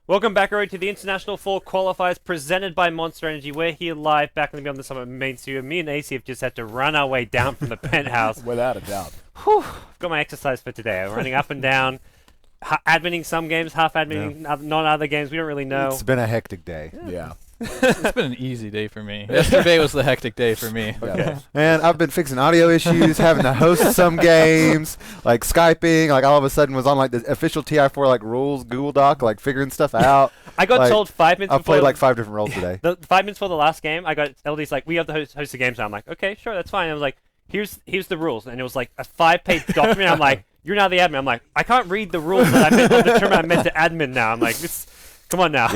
Welcome back everybody to the International 4 Qualifiers presented by Monster Energy. We're here live back in the Beyond the Summit main studio. Me and AC have just had to run our way down from the penthouse. Without a doubt. Whew, I've got my exercise for today. I'm running up and down, adminning some games, half adminning not other games. We don't really know. It's been a hectic day. Yeah. It's been an easy day for me. Yesterday was the hectic day for me. Okay. And I've been fixing audio issues, having to host some games, like Skyping, like all of a sudden was on like the official TI4 like rules Google Doc, like figuring stuff out. I got like, told 5 minutes I've before... played like 5 different roles today. The 5 minutes before the last game, I got LD's like, we have to host the games now. I'm like, okay, sure, that's fine. I was like, here's the rules. And it was like a 5-page document. I'm like, you're now the admin. I'm like, I can't read the rules that I meant to determine I'm meant to admin now. I'm like, come on now.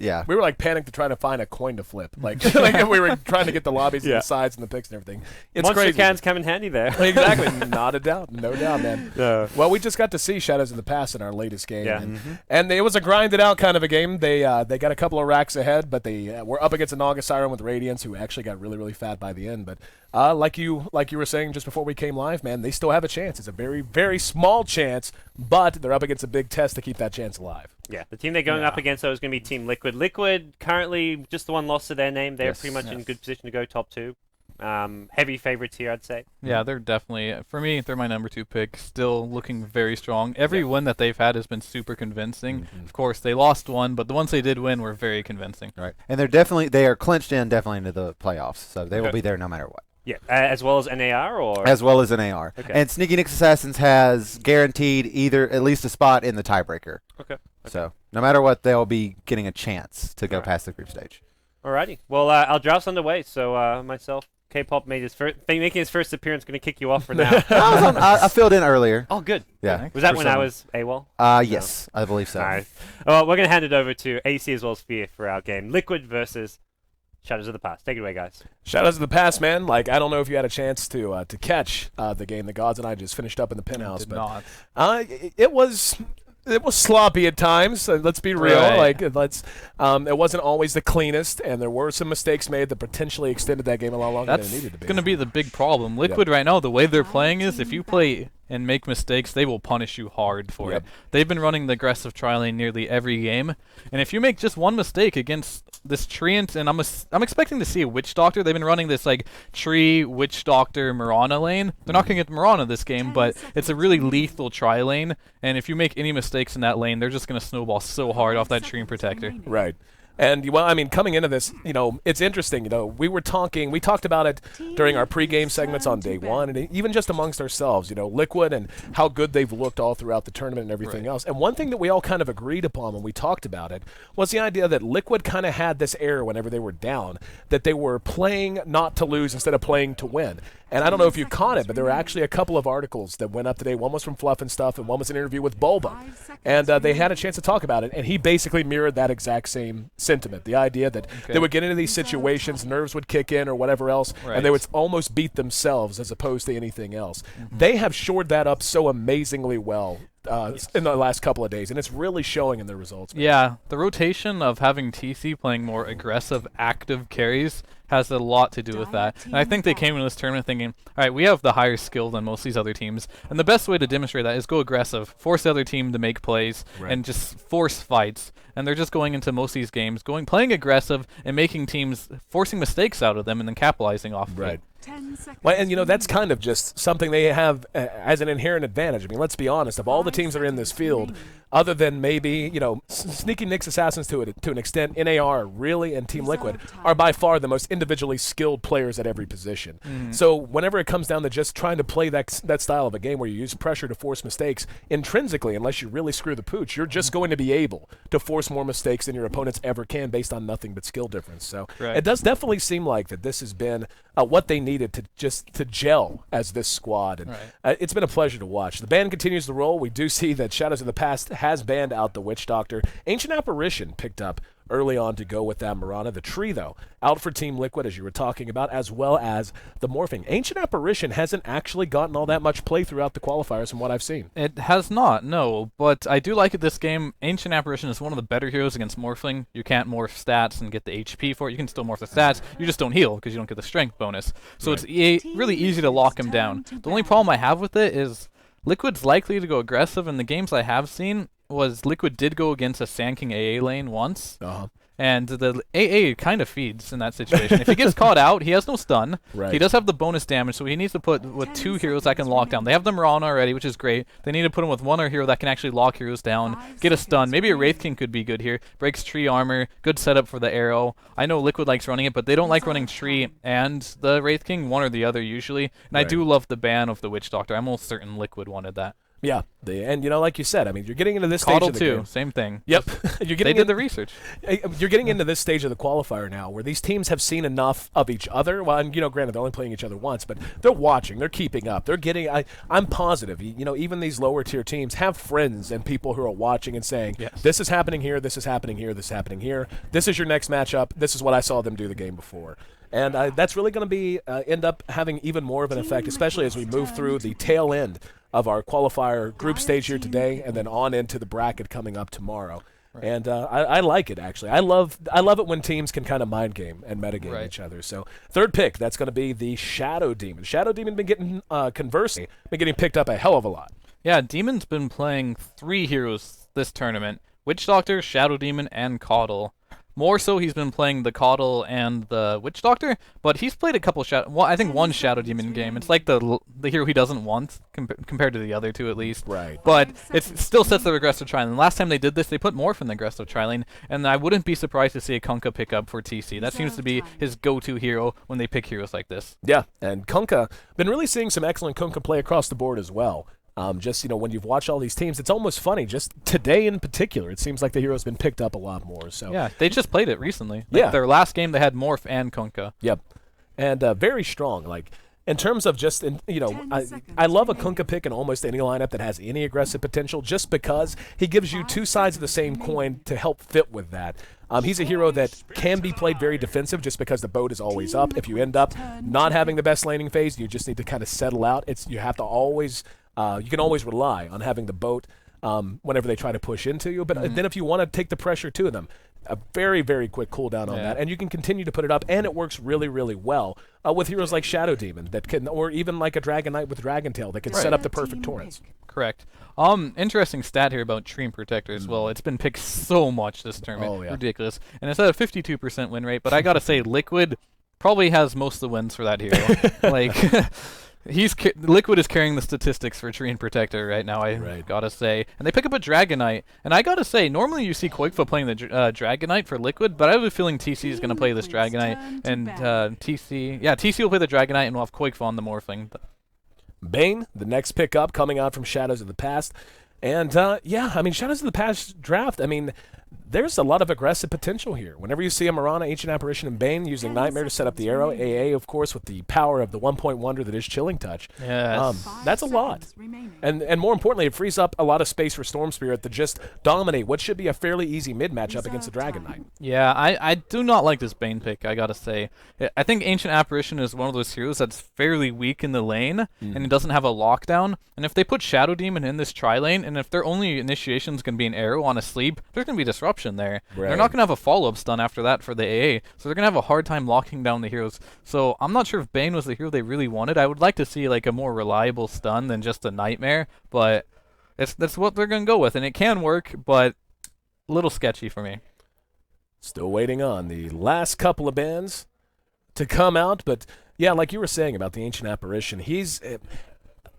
Yeah, we were like panicked to try to find a coin to flip. Like we were trying to get the lobbies and the sides and the picks and everything. It's Monster crazy. cans come in handy there. Exactly. Not a doubt. No doubt, man. Yeah. Well, we just got to see Shadows in the Past in our latest game. Yeah. And it was a grinded out kind of a game. They got a couple of racks ahead, but they were up against a Naga Siren with Radiance, who actually got really, really fat by the end. But like you were saying just before we came live, man, they still have a chance. It's a very, very small chance, but they're up against a big test to keep that chance alive. Yeah, the team they're going up against, though, is going to be Team Liquid. Liquid, currently, just the one loss to their name. They're pretty much in good position to go top 2. Heavy favorites here, I'd say. Yeah, they're definitely, for me, they're my number 2 pick. Still looking very strong. Every win that they've had has been super convincing. Of course, they lost one, but the ones they did win were very convincing. right, and they are clinched in definitely into the playoffs, so they will be there no matter what. Yeah, as well as NAR, or? As well as an AR. Okay. And Sneaky Nix Assassins has guaranteed at least a spot in the tiebreaker. Okay. So no matter what, they'll be getting a chance to go past the group stage. Alrighty. Well, our draft's underway, so myself, K-Pop making his first appearance, going to kick you off for now. I filled in earlier. Oh, good. Yeah. Was that for when someone. I was AWOL? Yes, I believe so. All right. Well, we're going to hand it over to AC as well as Fear for our game. Liquid versus Shadows of the Past. Take it away, guys. Shadows of the Past, man. Like, I don't know if you had a chance to catch the game. The Gods and I just finished up in the penthouse. Did not. It was sloppy at times. Let's be real. Right. It wasn't always the cleanest, and there were some mistakes made that potentially extended that game a lot longer than it needed to be. That's going to be the big problem. Liquid right now, the way they're playing is if you play and make mistakes, they will punish you hard for it. They've been running the aggressive tri lane nearly every game, and if you make just one mistake against this Treant, and I'm expecting to see a Witch Doctor. They've been running this like Tree, Witch Doctor, Mirana lane. They're not going to get Mirana this game, but it's a really lethal tri lane, and if you make any mistakes in that lane, they're just going to snowball so hard off that Treant Protector. Right. And, well, I mean, coming into this, it's interesting. We talked about it during our pregame segments on day one, and even just amongst ourselves, Liquid and how good they've looked all throughout the tournament and everything else. And one thing that we all kind of agreed upon when we talked about it was the idea that Liquid kind of had this air whenever they were down, that they were playing not to lose instead of playing to win. And I don't know if you caught it, but there were actually a couple of articles that went up today. One was from Fluff and Stuff, and one was an interview with Bulba. And they had a chance to talk about it, and he basically mirrored that exact same sentiment. The idea that they would get into these situations, nerves would kick in or whatever else, and they would almost beat themselves as opposed to anything else. They have shored that up so amazingly well in the last couple of days, and it's really showing in their results. Man. Yeah, the rotation of having TC playing more aggressive, active carries has a lot to do with that. And I think they came into this tournament thinking, all right, we have the higher skill than most of these other teams, and the best way to demonstrate that is go aggressive, force the other team to make plays, and just force fights. And they're just going into most of these games, playing aggressive and making teams, forcing mistakes out of them and then capitalizing off of it. Well, and that's kind of just something they have as an inherent advantage. I mean, let's be honest. Of all the teams that are in this field, other than maybe Sneaky Nix Assassins to an extent, NAR really and Team Liquid are by far the most individually skilled players at every position. So whenever it comes down to just trying to play that style of a game where you use pressure to force mistakes, intrinsically, unless you really screw the pooch, you're just going to be able to force more mistakes than your opponents ever can based on nothing but skill difference. So it does definitely seem like that this has been what they needed to gel as this squad, and it's been a pleasure to watch. The band continues to roll. We do see that Shadows of the Past has banned out the Witch Doctor. Ancient Apparition picked up early on to go with that Mirana. The Tree, though, out for Team Liquid, as you were talking about, as well as the Morphing. Ancient Apparition hasn't actually gotten all that much play throughout the qualifiers from what I've seen. It has not, no, but I do like it this game. Ancient Apparition is one of the better heroes against Morphling. You can't morph stats and get the HP for it. You can still morph the stats. You just don't heal because you don't get the strength bonus. So it's really easy to lock him down. The only problem I have with it is Liquid's likely to go aggressive in the games I have seen. was Liquid did go against a Sand King AA lane once. Uh-huh. And the AA kind of feeds in that situation. If he gets caught out, he has no stun. Right. He does have the bonus damage, so he needs to put with 2 heroes that can lock down. They have the Mirana already, which is great. They need to put him with 1 hero that can actually lock heroes down, get a stun. Maybe a Wraith King could be good here. Breaks tree armor, good setup for the arrow. I know Liquid likes running it, but they don't like running tree and the Wraith King, one or the other usually. And I do love the ban of the Witch Doctor. I'm almost certain Liquid wanted that. Yeah, and like you said, I mean, you're getting into this Caudle stage of the too, game. same thing. Yep, you're getting they did the research. You're getting into this stage of the qualifier now, where these teams have seen enough of each other. Well, and granted, they're only playing each other once, but they're watching, they're keeping up, they're getting. I'm positive, even these lower tier teams have friends and people who are watching and saying, yes, "This is happening here, this is happening here, this is happening here. This is your next matchup. This is what I saw them do the game before." And that's really going to be end up having even more of an effect, especially as we move through the tail end of our qualifier group stage here today, and then on into the bracket coming up tomorrow. Right. And I like it, actually. I love it when teams can kind of mind game and metagame each other. So third pick, that's going to be the Shadow Demon. Shadow Demon been getting conversely been getting picked up a hell of a lot. Yeah, Demon's been playing 3 heroes this tournament: Witch Doctor, Shadow Demon, and Caudle. More so, he's been playing the Caudle and the Witch Doctor, but he's played a couple I think one Shadow Demon game. It's like the hero he doesn't want compared to the other 2 at least. Right. But it still sets the aggressive tri-lane. Last time they did this, they put Morph in the aggressive tri-lane, and I wouldn't be surprised to see a Kunkka pick up for TC. That seems to be his go-to hero when they pick heroes like this. Yeah, and Kunkka, been really seeing some excellent Kunkka play across the board as well. When you've watched all these teams, it's almost funny. Just today in particular, it seems like the hero's been picked up a lot more. So yeah, they just played it recently. Their last game, they had Morph and Kunkka. Yep, and very strong. Like in terms of just, I love a Kunkka pick in almost any lineup that has any aggressive potential, just because he gives you 2 sides of the same coin to help fit with that. He's a hero that can be played very defensive just because the boat is always up. If you end up not having the best laning phase, you just need to kind of settle out. You have to always. You can always rely on having the boat whenever they try to push into you. But then if you want to take the pressure to them, a very, very quick cooldown on that. And you can continue to put it up, and it works really, really well with heroes like Shadow Demon or even like a Dragon Knight with Dragon Tail that can set up the perfect torrents. Correct. Interesting stat here about Treant Protector as well. It's been picked so much this tournament. Oh, yeah. Ridiculous. And it's at a 52% win rate, but I got to say, Liquid probably has most of the wins for that hero. Liquid is carrying the statistics for Treant Protector right now, I gotta say. And they pick up a Dragon Knight. And I gotta say, normally you see Quakefoot playing the Dragon Knight for Liquid, but I have a feeling TC is gonna play this Dragon Knight. And TC will play the Dragon Knight, and we'll have Quakefoot on the Morphling. Bane, the next pickup coming out from Shadows of the Past. And Shadows of the Past draft, there's a lot of aggressive potential here. Whenever you see a Mirana, Ancient Apparition, and Bane using Nightmare to set up the arrow, AA, of course, with the power of the 1-point wonder that is Chilling Touch. Yes. That's a lot. And more importantly, it frees up a lot of space for Storm Spirit to just dominate what should be a fairly easy mid matchup against the Dragon Knight. Yeah, I do not like this Bane pick, I gotta say. I think Ancient Apparition is one of those heroes that's fairly weak in the lane, and it doesn't have a lockdown. And if they put Shadow Demon in this tri-lane, and if their only initiation is going to be an arrow on a sleep, there's going to be disruption there. They're not going to have a follow-up stun after that for the AA, so they're going to have a hard time locking down the heroes. So I'm not sure if Bane was the hero they really wanted. I would like to see like a more reliable stun than just a Nightmare, but that's what they're going to go with, and it can work, but a little sketchy for me. Still waiting on the last couple of bands to come out, but yeah, like you were saying about the Ancient Apparition,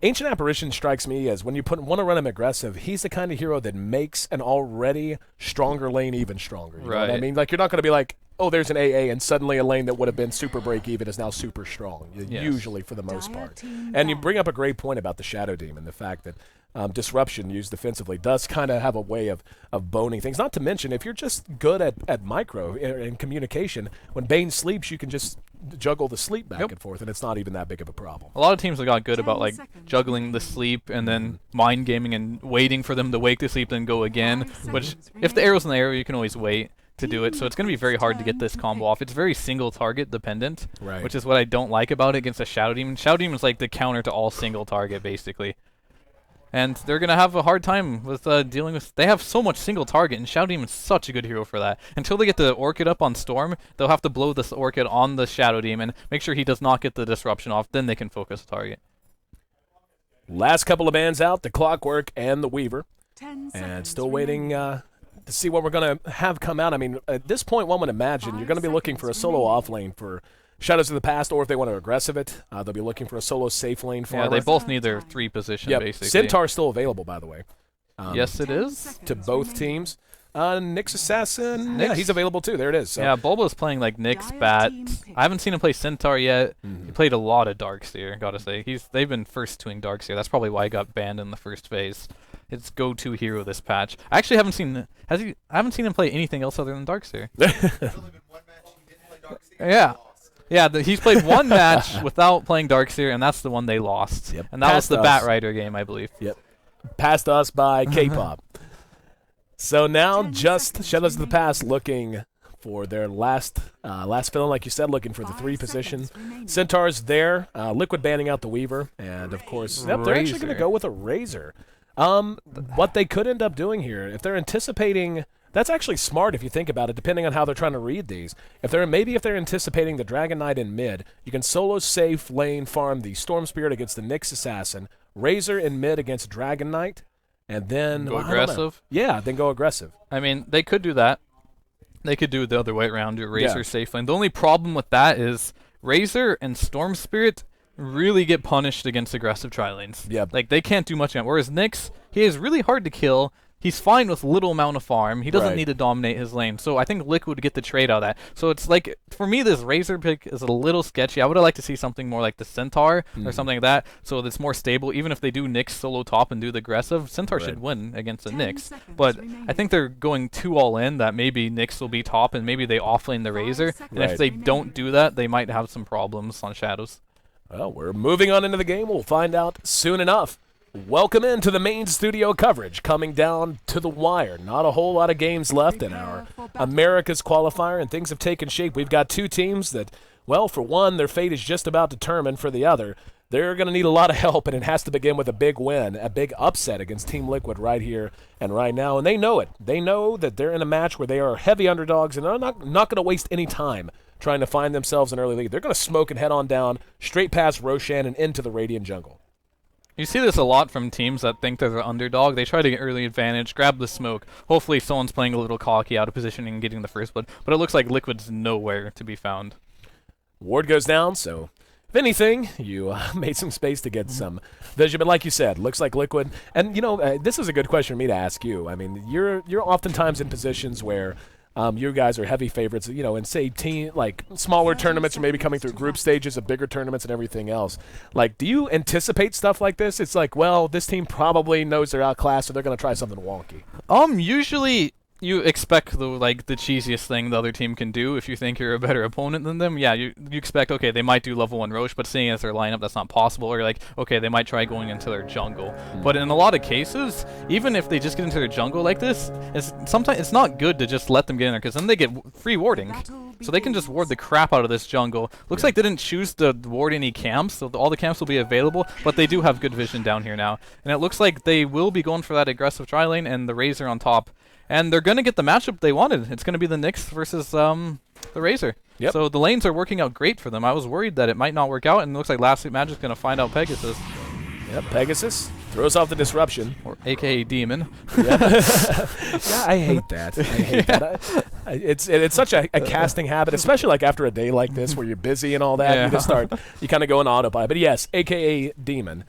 Ancient Apparition strikes me as when you want to run him aggressive, he's the kind of hero that makes an already stronger lane even stronger. You know what I mean? Like, you're not going to be like, oh, there's an AA, and suddenly a lane that would have been super break-even is now super strong, usually for the most part. And you bring up a great point about the Shadow Demon, the fact that Disruption used defensively does kind of have a way of boning things. Not to mention, if you're just good at micro and communication, when Bane sleeps, you can just juggle the sleep back and forth, and it's not even that big of a problem. A lot of teams have got good about like juggling the sleep and then mind gaming and waiting for them to wake to sleep, then go again. Which, if the arrow's in the arrow, you can always wait to do it, so it's going to be very hard to get this combo off. It's very single target dependent, which is what I don't like about it against a Shadow Demon. Shadow Demon is like the counter to all single target, basically. And they're going to have a hard time with dealing with... They have so much single target, and Shadow Demon's such a good hero for that. Until they get the Orchid up on Storm, they'll have to blow this Orchid on the Shadow Demon, make sure he does not get the disruption off, then they can focus the target. Last couple of bands out, the Clockwork and the Weaver. And still waiting to see what we're going to have come out. I mean, at this point, one would imagine you're going to be looking for a solo off lane for Shadows of the Past, or if they want to aggressive it, they'll be looking for a solo safe lane farmer. Yeah, they both need their 3 position, basically. Centaur's still available, by the way. Yes, it is. To both teams. Nyx Assassin, yeah, he's available too. There it is. So. Yeah, Bulba's playing like Nyx, Bat. I haven't seen him play Centaur yet. He played a lot of Darkseer, gotta say. They've been first tuning Darkseer. That's probably why he got banned in the first phase. It's go-to hero this patch. I actually haven't seen I haven't seen him play anything else other than Darkseer. Yeah. Yeah, he's played one match without playing Darkseer, and that's the one they lost. Yep. And that was the Batrider game, I believe. Yep. Passed us by K-pop. So now just Shadows of the Past looking for their last fill-in, like you said, looking for the 3 positions. Centaur's there, Liquid banning out the Weaver, and of course, they're actually going to go with a Razor. What they could end up doing here, if they're anticipating, that's actually smart if you think about it, depending on how they're trying to read these. If they're anticipating the Dragon Knight in mid, you can solo safe lane farm the Storm Spirit against the Nyx Assassin, Razor in mid against Dragon Knight, and then go aggressive. Yeah, then go aggressive. I mean, they could do that. They could do it the other way around, do Razor safe lane. The only problem with that is Razor and Storm Spirit really get punished against aggressive tri-lanes. Yep. Like, they can't do much on it. Whereas Nyx, he is really hard to kill. He's fine with little amount of farm. He doesn't need to dominate his lane. So I think Liquid would get the trade out of that. So it's like, for me, this Razor pick is a little sketchy. I would have liked to see something more like the Centaur or something like that, so it's more stable. Even if they do Nyx solo top and do the aggressive, Centaur should win against the Nyx. But I think they're going too all in that maybe Nyx will be top and maybe they offlane the Razor. And if they don't do that, they might have some problems on Shadows. Well, we're moving on into the game. We'll find out soon enough. Welcome into the main studio coverage, coming down to the wire. Not a whole lot of games left in our America's qualifier, and things have taken shape. We've got 2 teams that, well, for one, their fate is just about determined. For the other, they're going to need a lot of help, and it has to begin with a big win, a big upset against Team Liquid right here and right now, and they know it. They know that they're in a match where they are heavy underdogs, and they're not going to waste any time trying to find themselves an early lead. They're going to smoke and head on down, straight past Roshan and into the Radiant jungle. You see this a lot from teams that think they're the underdog. They try to get early advantage, grab the smoke. Hopefully someone's playing a little cocky, out of position, and getting the first blood. But it looks like Liquid's nowhere to be found. Ward goes down, so if anything, you made some space to get some vision. But like you said, looks like Liquid. And, you know, this is a good question for me to ask you. I mean, you're oftentimes in positions where you guys are heavy favorites, you know, in, say, like smaller tournaments or maybe coming through group stages of bigger tournaments and everything else. Like, do you anticipate stuff like this? It's like, well, this team probably knows they're outclassed, so they're going to try something wonky. Usually you expect the cheesiest thing the other team can do if you think you're a better opponent than them. Yeah, you expect, okay, they might do level 1 Roche, but seeing as their lineup, that's not possible. Or like, okay, they might try going into their jungle. But in a lot of cases, even if they just get into their jungle like this, sometimes it's not good to just let them get in there, because then they get free warding. So they can just ward the crap out of this jungle. Looks like they didn't choose to ward any camps, so all the camps will be available, but they do have good vision down here now. And it looks like they will be going for that aggressive tri-lane and the Razor on top. And they're going to get the matchup they wanted. It's going to be the Nyx versus the Razor. Yep. So the lanes are working out great for them. I was worried that it might not work out, and it looks like Last Week Magic's going to find out Pegasus. Yep, Pegasus throws off the disruption. Or a.k.a. Demon. Yeah, I hate that. I hate that. It's such a casting habit, especially like after a day like this where you're busy and all that. Yeah. You just you kind of go in autopilot. But yes, a.k.a. Demon.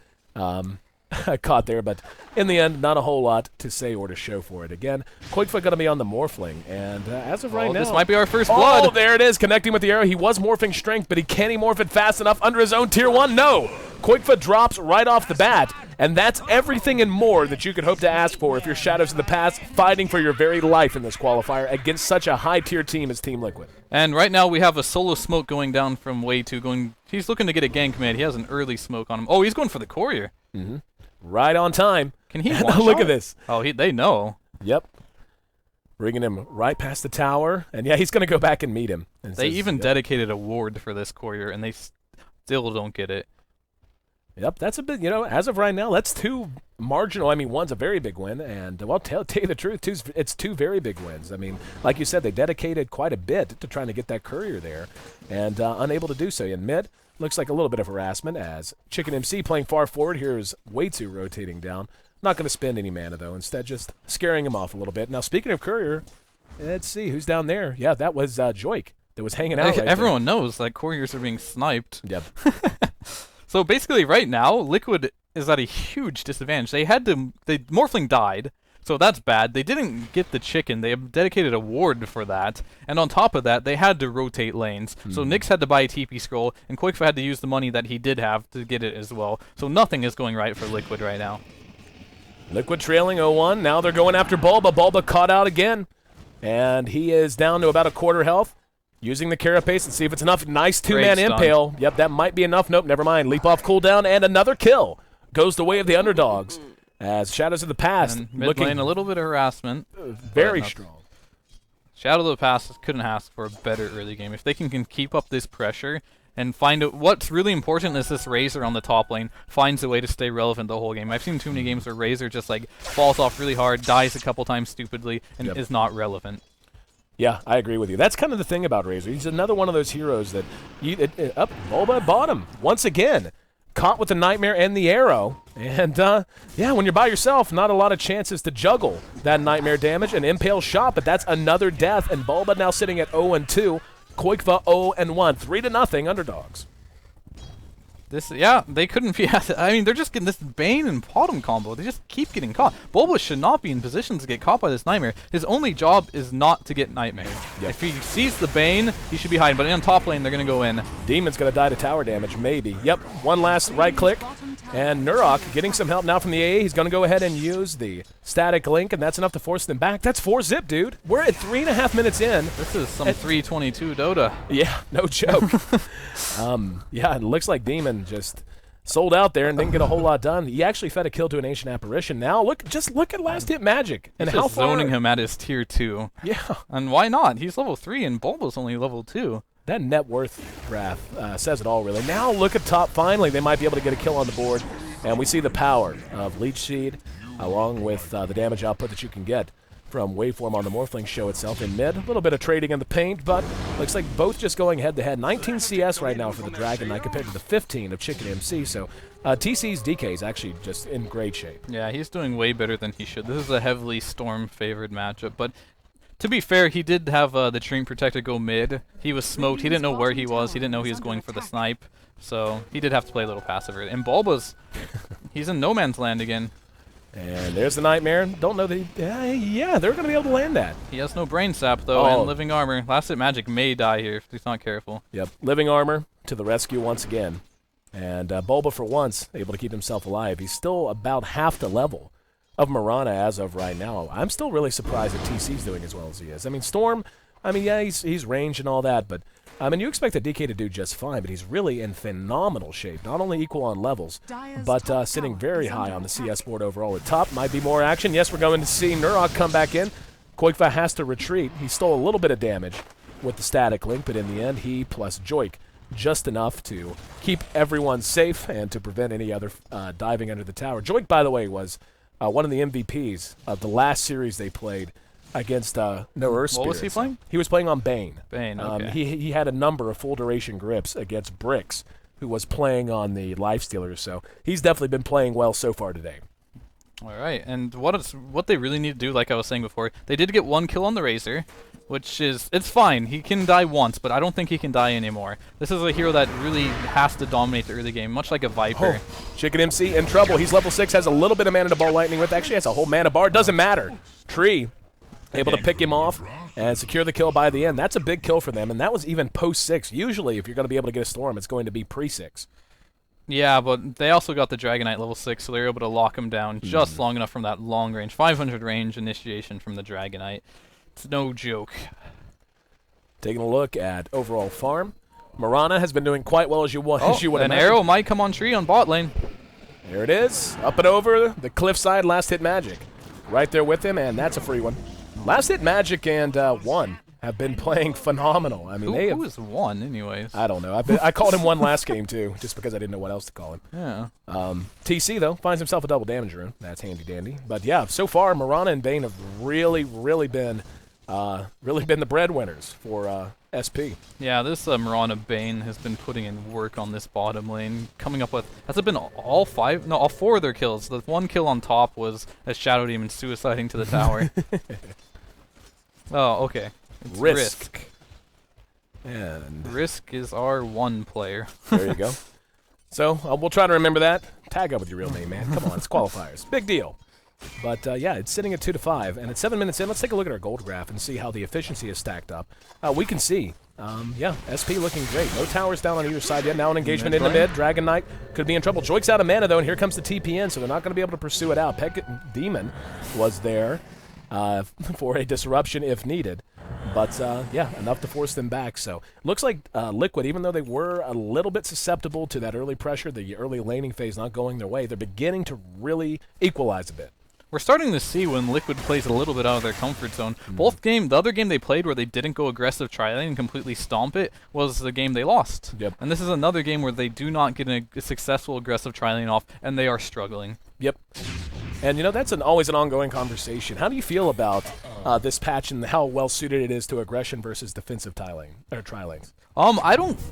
Caught there, but in the end, not a whole lot to say or to show for it. Again, Quakefoot going to be on the Morphling, and as of right now... this might be our first blood. Oh, there it is, connecting with the arrow. He was morphing strength, but can he morph it fast enough under his own tier 1? No! Quakefoot drops right off the bat, and that's everything and more that you could hope to ask for if you're Shadows of the Past fighting for your very life in this qualifier against such a high-tier team as Team Liquid. And right now we have a solo smoke going down from Way 2. He's looking to get a gank mid. He has an early smoke on him. Oh, he's going for the courier. Mm-hmm. Right on time. Can he look at this? Oh, they know. Yep. Bringing him right past the tower. And yeah, he's going to go back and meet him. And they even dedicated a ward for this courier, and they still don't get it. Yep, that's a bit, as of right now, that's 2 marginal. I mean, one's a very big win, and, well, tell you the truth, it's 2 very big wins. I mean, like you said, they dedicated quite a bit to trying to get that courier there, and unable to do so. In mid, looks like a little bit of harassment as Chicken MC playing far forward. Here's Way 2 rotating down. Not going to spend any mana, though. Instead, just scaring him off a little bit. Now, speaking of Courier, let's see who's down there. Yeah, that was Joik that was hanging out right Everyone knows that couriers are being sniped. Yep. So basically right now, Liquid is at a huge disadvantage. The Morphling died, so that's bad. They didn't get the chicken. They have dedicated a ward for that. And on top of that, they had to rotate lanes. So Nyx had to buy a TP scroll, and Qualifier had to use the money that he did have to get it as well. So nothing is going right for Liquid right now. Liquid trailing 0-1. Now they're going after Bulba. Bulba caught out again. And he is down to about a quarter health. Using the Carapace and see if it's enough. Nice two-man impale. Yep, that might be enough. Nope, never mind. Leap off cooldown and another kill. Goes the way of the underdogs. As Shadows of the Past And mid lane, a little bit of harassment. Very strong. Shadow of the Past couldn't ask for a better early game. If they can keep up this pressure and find out what's really important is this Razor on the top lane finds a way to stay relevant the whole game. I've seen too many games where Razor just like falls off really hard, dies a couple times stupidly, and is not relevant. Yeah, I agree with you. That's kind of the thing about Razor. He's another one of those heroes that up Bulba at bottom once again, caught with the Nightmare and the arrow. And yeah, when you're by yourself, not a lot of chances to juggle that Nightmare damage and impale shot. But that's another death, and Bulba now sitting at 0-2. Koikva 0-1, 3-0 underdogs. They couldn't be. I mean, they're just getting this Bane and Bottom combo. They just keep getting caught. Bulba should not be in positions to get caught by this Nightmare. His only job is not to get Nightmare. Yep. If he sees the Bane, he should be hiding. But on top lane, they're going to go in. Demon's going to die to tower damage, maybe. Yep, one last right click. And Nurok getting some help now from the AA. He's going to go ahead and use the static link, and that's enough to force them back. That's 4-zip, dude. We're at 3.5 minutes in. This is some 322 Dota. Yeah, no joke. Yeah, it looks like Demon just sold out there and didn't get a whole lot done. He actually fed a kill to an Ancient Apparition. Now look at last hit magic and how far zoning him at his tier 2. Yeah, and why not? He's level 3 and Bulba's only level 2. That net worth graph says it all, really. Now look at top. Finally, they might be able to get a kill on the board, and we see the power of Leech Seed, along with the damage output that you can get from Waveform on the Morphling show itself in mid. A little bit of trading in the paint, but looks like both just going head-to-head. 19 CS right now for the Dragon Knight compared to the 15 of Chicken MC, so TC's DK is actually just in great shape. Yeah, he's doing way better than he should. This is a heavily Storm-favored matchup, but to be fair, he did have the Treant Protector go mid. He was smoked. He didn't know where he was. He didn't know he was going for the snipe, so he did have to play a little passive. And Bulba's, he's in no man's land again. And there's the Nightmare. Don't know that yeah, they're going to be able to land that. He has no Brain Sap, though, and Living Armor. Last Hit Magic may die here if he's not careful. Yep, Living Armor to the rescue once again. And Bulba, for once, able to keep himself alive. He's still about half the level of Mirana as of right now. I'm still really surprised that TC's doing as well as he is. I mean, Storm, I mean, yeah, he's ranged and all that, but I mean, you expect the DK to do just fine, but he's really in phenomenal shape. Not only equal on levels, but sitting very high on the CS board overall. At top, might be more action. Yes, we're going to see Nurok come back in. Koikva has to retreat. He stole a little bit of damage with the static link, but in the end, he plus Joik just enough to keep everyone safe and to prevent any other diving under the tower. Joik, by the way, was one of the MVPs of the last series they played against No Earth Spirits. What was he playing? He was playing on Bane. Bane, okay. He had a number of full-duration grips against Bricks, who was playing on the Lifestealers, so he's definitely been playing well so far today. All right, and what they really need to do, like I was saying before, they did get one kill on the Razor, which is, it's fine. He can die once, but I don't think he can die anymore. This is a hero that really has to dominate the early game, much like a Viper. Oh, Chicken MC in trouble. He's level 6, has a little bit of mana to ball lightning with. Actually has a whole mana bar. Doesn't matter. Tree able to pick him off and secure the kill by the end. That's a big kill for them, and that was even post-6. Usually, if you're going to be able to get a Storm, it's going to be pre-6. Yeah, but they also got the Dragon Knight level 6, so they were able to lock him down just long enough from that long range. 500 range initiation from the Dragon Knight. It's no joke. Taking a look at overall farm. Mirana has been doing quite well as you would an imagine. arrow might come on tree on bot lane. There it is. Up and over the cliffside, Last Hit Magic. Right there with him, and that's a free one. Last Hit Magic and One have been playing phenomenal. I mean, who is One, anyways? I don't know. I called him One last game, too, just because I didn't know what else to call him. Yeah. TC, though, finds himself a double damage rune. That's handy-dandy. But, yeah, so far, Mirana and Bane have really, really been really been the breadwinners for SP. Yeah, this Mirana Bane has been putting in work on this bottom lane, coming up with, has it been all 5? No, all 4 of their kills. The one kill on top was a Shadow Demon suiciding to the tower. Oh, okay. It's Risk. And Risk is our 1 player. there you go. So we'll try to remember that. Tag up with your real name, man. Come on, it's qualifiers. Big deal. But yeah, it's sitting at 2-5, and it's 7 minutes in. Let's take a look at our gold graph and see how the efficiency is stacked up. We can see, yeah, SP looking great. No towers down on either side yet. Now an engagement in the mid. Dragon Knight could be in trouble. Joik's out of mana, though, and here comes the TPN, so they're not going to be able to pursue it out. Demon was there for a disruption if needed. But, yeah, enough to force them back. So, looks like Liquid, even though they were a little bit susceptible to that early pressure, the early laning phase not going their way, they're beginning to really equalize a bit. We're starting to see when Liquid plays a little bit out of their comfort zone. The other game they played where they didn't go aggressive tri-lane and completely stomp it was the game they lost. Yep. And this is another game where they do not get a successful aggressive tri-lane off, and they are struggling. Yep. And, you know, that's always an ongoing conversation. How do you feel about this patch and how well-suited it is to aggression versus defensive tri-lanes?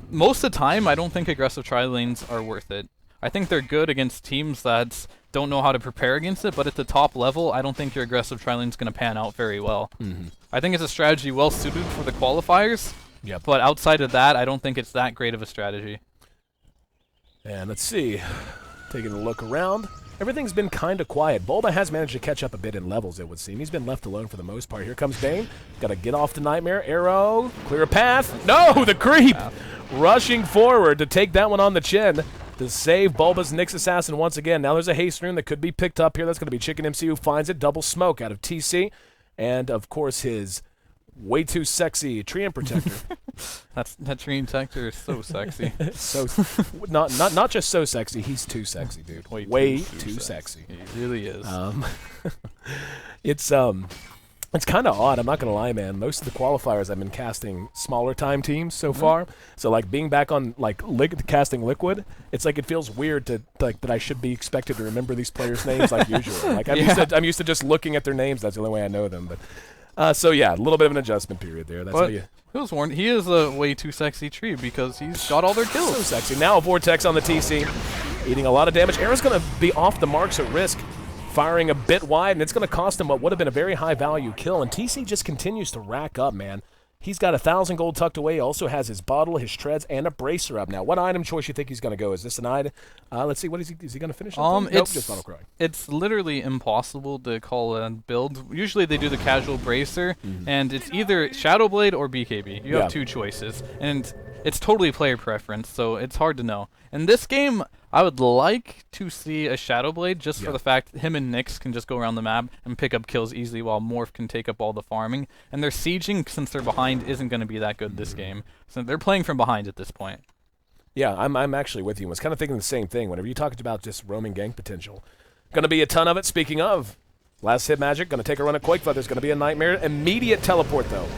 Most of the time, I don't think aggressive tri-lanes are worth it. I think they're good against teams that don't know how to prepare against it, but at the top level, I don't think your aggressive tri-lane is going to pan out very well. I think it's a strategy well-suited for the qualifiers, but outside of that, I don't think it's that great of a strategy. And let's see. Taking a look around. Everything's been kind of quiet. Bulba has managed to catch up a bit in levels, it would seem. He's been left alone for the most part. Here comes Bane. Got to get off the Nightmare. Arrow. Clear a path. No, the creep! Rushing forward to take that one on the chin to save Bulba's Nyx Assassin once again. Now there's a haste rune that could be picked up here. That's going to be Chicken MC who finds it. Double smoke out of TC. And, of course, his way too sexy Treant Protector. That Treant Protector is so sexy. not just so sexy, he's too sexy, dude. Way too sexy. He really is. It's kind of odd, I'm not going to lie, man. Most of the qualifiers I've been casting smaller time teams so far. So, like, being back on, like, casting Liquid, it's like it feels weird to, like, that I should be expected to remember these players' names like usual. Like, I'm used to just looking at their names. That's the only way I know them. But so, yeah, a little bit of an adjustment period there. That's how you... He was warned. He is a way too sexy tree because he's got all their kills. So sexy. Now a Vortex on the TC, eating a lot of damage. Arrow's going to be off the marks at Risk, firing a bit wide, and it's going to cost him what would have been a very high-value kill. And TC just continues to rack up, man. He's got 1,000 gold tucked away. He also has his bottle, his treads, and a bracer up. Now, what item choice you think he's going to go? Is this an item? Let's see. What is he going to finish? Nope, just bottle cry. It's literally impossible to call a build. Usually they do the casual bracer, and it's either Shadowblade or BKB. You have 2 choices, and it's totally player preference, so it's hard to know. In this game, I would like to see a Shadowblade just for the fact that him and Nyx can just go around the map and pick up kills easily while Morph can take up all the farming. And their sieging, since they're behind, isn't going to be that good this game. So they're playing from behind at this point. Yeah, I'm actually with you. I was kind of thinking the same thing. Whenever you talked about just roaming gank potential, going to be a ton of it. Speaking of, last hit magic, going to take a run at Quake There's going to be a Nightmare. Immediate teleport, though.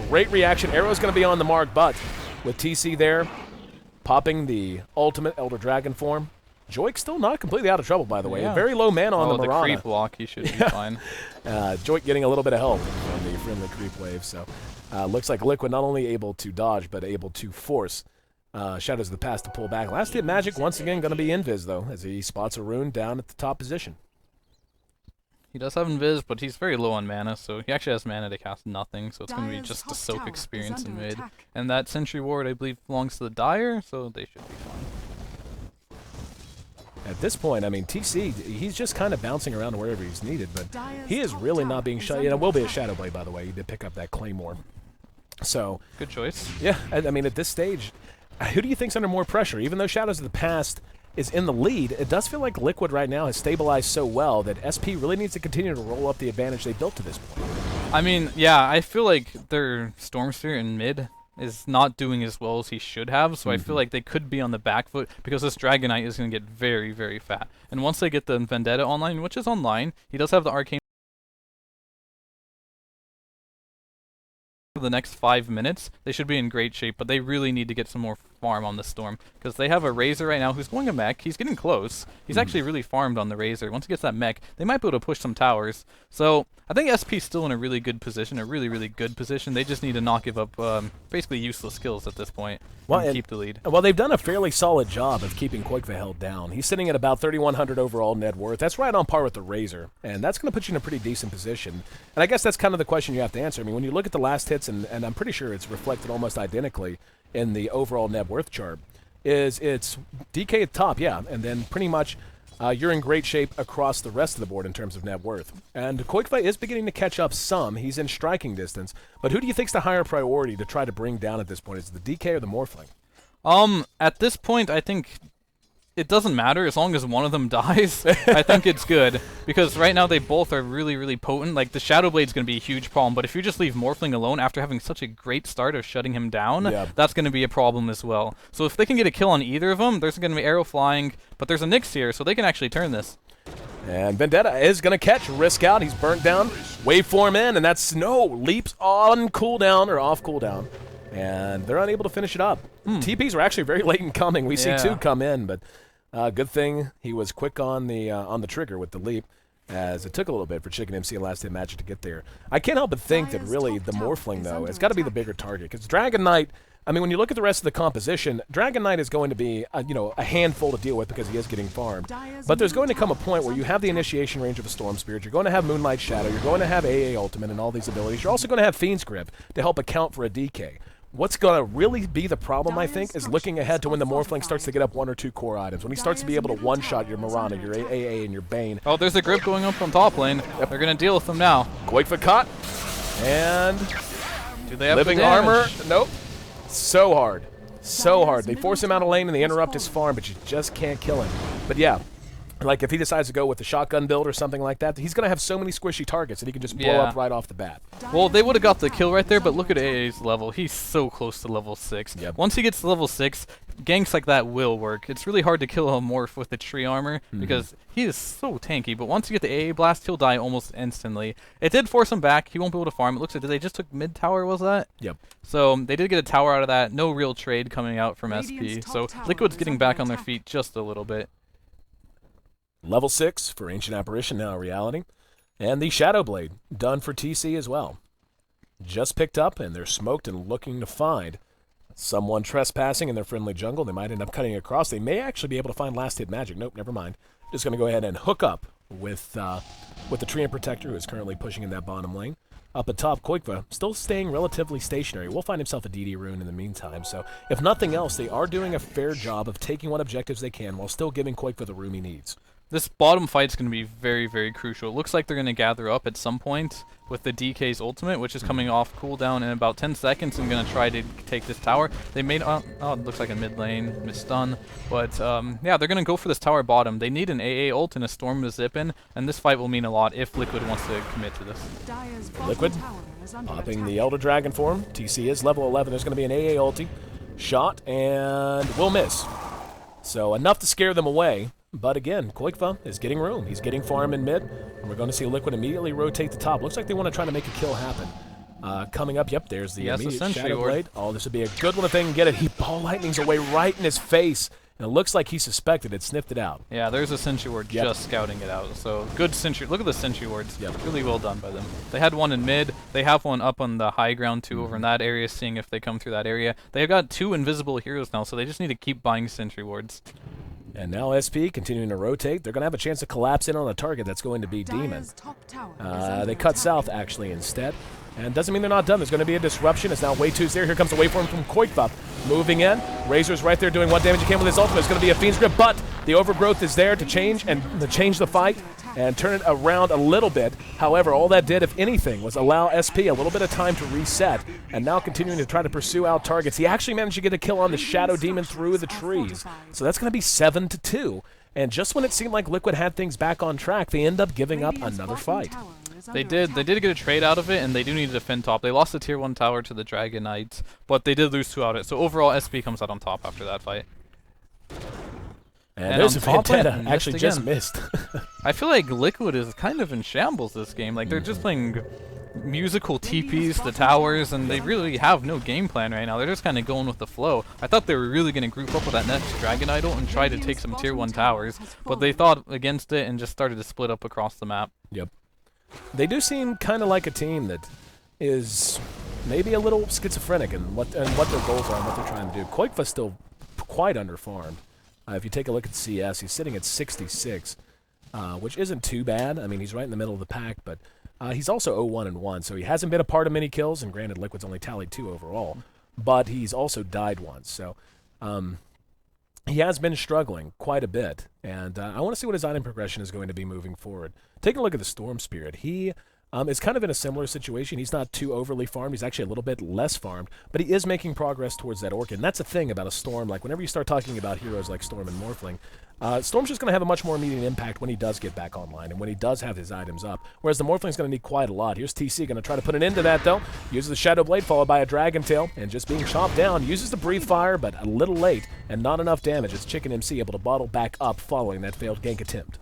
Great reaction. Arrow's going to be on the mark, but with TC there, popping the ultimate Elder Dragon form. Joik still not completely out of trouble, by the way. Very low mana on the Mirana. The creep block, he should be fine. Joik getting a little bit of help from the creep wave. So looks like Liquid not only able to dodge, but able to force Shadows of the Past to pull back. Last hit magic, once again, going to be Invis, though, as he spots a rune down at the top position. He does have Invis, but he's very low on mana, so he actually has mana to cast nothing, so it's going to be just a soak experience in mid. And that Sentry Ward, I believe, belongs to the Dire, so they should be fine. At this point, I mean, TC, he's just kind of bouncing around wherever he's needed, but he is really not being shot. You know, will be a Shadowblade, by the way. He did pick up that Claymore. So good choice. Yeah, I mean, at this stage, who do you think's under more pressure? Even though Shadows of the Past is in the lead, it does feel like Liquid right now has stabilized so well that SP really needs to continue to roll up the advantage they built to this point. I mean, yeah, I feel like their Stormsphere in mid is not doing as well as he should have, so I feel like they could be on the back foot because this Dragon Knight is going to get very, very fat. And once they get the Vendetta online, which is online, he does have the Arcane for the next 5 minutes, they should be in great shape, but they really need to get some more farm on the Storm, because they have a Razor right now who's going a mech. He's getting close. He's actually really farmed on the Razor. Once he gets that mech, they might be able to push some towers. So I think SP's still in a really good position, a really, really good position. They just need to not give up basically useless kills at this point and keep the lead. Well, they've done a fairly solid job of keeping Quakefa held down. He's sitting at about 3,100 overall net worth. That's right on par with the Razor, and that's going to put you in a pretty decent position. And I guess that's kind of the question you have to answer. I mean, when you look at the last hits, and I'm pretty sure it's reflected almost identically in the overall net worth chart, it's DK at the top, yeah, and then pretty much you're in great shape across the rest of the board in terms of net worth. And Quakefa is beginning to catch up some. He's in striking distance. But who do you think's the higher priority to try to bring down at this point? Is it the DK or the Morphling? At this point, I think it doesn't matter as long as one of them dies. I think it's good, because right now they both are really, really potent. Like, the Shadow Blade's going to be a huge problem, but if you just leave Morphling alone after having such a great start of shutting him down, that's going to be a problem as well. So if they can get a kill on either of them, there's going to be arrow flying, but there's a Nyx here, so they can actually turn this. And Vendetta is going to catch, risk out, he's burnt down, waveform in, and that Snow leaps on cooldown, or off cooldown, and they're unable to finish it up. TPs are actually very late in coming. We see two come in, but good thing he was quick on the trigger with the leap, as it took a little bit for Chicken MC and Last Hit Magic to get there. I can't help but think that really the Morphling, though, has got to be the bigger target, because Dragon Knight, I mean, when you look at the rest of the composition, Dragon Knight is going to be, a handful to deal with because he is getting farmed. But there's going to come a point where you have the initiation range of a Storm Spirit, you're going to have Moonlight Shadow, you're going to have AA Ultimate and all these abilities, you're also going to have Fiend's Grip to help account for a DK. What's going to really be the problem, I think, is looking ahead to when the Morphling starts to get up 1 or 2 core items. When he starts to be able to one-shot your Mirana, your AA, and your Bane. Oh, there's a grip going up on top lane. Yep. They're going to deal with them now. Quakefa caught. And do they have living the armor? Nope. So hard. So hard. They force him out of lane and they interrupt his farm, but you just can't kill him. But yeah, like if he decides to go with the shotgun build or something like that, he's going to have so many squishy targets that he can just blow up right off the bat. Well, they would have got the kill right there, but look at AA's level. He's so close to level 6. Yep. Once he gets to level 6, ganks like that will work. It's really hard to kill a morph with the tree armor because he is so tanky, but once you get the AA blast, he'll die almost instantly. It did force him back. He won't be able to farm. It looks like they just took mid tower, was that? Yep. So they did get a tower out of that. No real trade coming out from SP. So Liquid's getting back on their feet just a little bit. Level 6 for Ancient Apparition, now a reality. And the Shadow Blade, done for TC as well. Just picked up, and they're smoked and looking to find someone trespassing in their friendly jungle. They might end up cutting across. They may actually be able to find Last Hit Magic. Nope, never mind. Just going to go ahead and hook up with the Treant Protector, who is currently pushing in that bottom lane. Up atop, Quakefa still staying relatively stationary. We'll find himself a DD rune in the meantime. So, if nothing else, they are doing a fair job of taking what objectives they can while still giving Quakefa the room he needs. This bottom fight's going to be very, very crucial. It looks like they're going to gather up at some point with the DK's ultimate, which is coming off cooldown in about 10 seconds and going to try to take this tower. They made, it looks like a mid lane, misstun. But, yeah, they're going to go for this tower bottom. They need an AA ult and a storm to zip in, and this fight will mean a lot if Liquid wants to commit to this. Liquid popping the Elder Dragon form. TC is level 11. There's going to be an AA ulti. Shot, and will miss. So enough to scare them away. But again, Quakefa is getting room. He's getting farm in mid, and we're going to see Liquid immediately rotate the top. Looks like they want to try to make a kill happen. Coming up, yep, there's the immediate Shadow Blade. Oh, this would be a good one if they can get it. He ball lightnings away right in his face, and it looks like he suspected it, sniffed it out. Yeah, there's a Sentry Ward just scouting it out. So good Sentry. Look at the Sentry Wards. Yep. Really well done by them. They had one in mid. They have one up on the high ground too, over in that area, seeing if they come through that area. They've got 2 invisible heroes now, so they just need to keep buying Sentry Wards. And now SP continuing to rotate. They're going to have a chance to collapse in on a target that's going to be Demon. They cut south, actually, instead. And doesn't mean they're not done. There's going to be a disruption. It's now Way2's there. Here comes the waveform from Quakefa. Moving in. Razor's right there doing what damage he can with his ultimate. It's going to be a Fiend's Grip, but the Overgrowth is there to change the fight and turn it around a little bit. However, all that did, if anything, was allow SP a little bit of time to reset, and now continuing to try to pursue out targets. He actually managed to get a kill on the Shadow Demon through the trees. So that's going to be 7-2. And just when it seemed like Liquid had things back on track, they end up giving up another fight. They did get a trade out of it, and they do need to defend top. They lost the tier 1 tower to the Dragon Knights, but they did lose 2 out of it. So overall, SP comes out on top after that fight. And there's a Vendetta, actually just missed. I feel like Liquid is kind of in shambles this game. Like, they're just playing musical TPs, the towers, and they really have no game plan right now. They're just kind of going with the flow. I thought they were really going to group up with that next Dragon Idol and try to take some tier 1 towers, but they thought against it and just started to split up across the map. Yep. They do seem kind of like a team that is maybe a little schizophrenic in what their goals are and what they're trying to do. Quakefa's still quite underfarmed. If you take a look at CS, he's sitting at 66, which isn't too bad. I mean, he's right in the middle of the pack, but he's also 0-1-1, so he hasn't been a part of many kills, and granted, Liquid's only tallied 2 overall, but he's also died once, so he has been struggling quite a bit, and I want to see what his item progression is going to be moving forward. Taking a look at the Storm Spirit, he is kind of in a similar situation. He's not too overly farmed. He's actually a little bit less farmed, but he is making progress towards that Orchid. And that's the thing about a Storm. Like, whenever you start talking about heroes like Storm and Morphling, Storm's just going to have a much more immediate impact when he does get back online and when he does have his items up, whereas the Morphling's going to need quite a lot. Here's TC going to try to put an end to that, though. Uses the Shadow Blade followed by a Dragon Tail, and just being chopped down. Uses the Breathe Fire, but a little late and not enough damage. It's Chicken MC able to bottle back up following that failed gank attempt.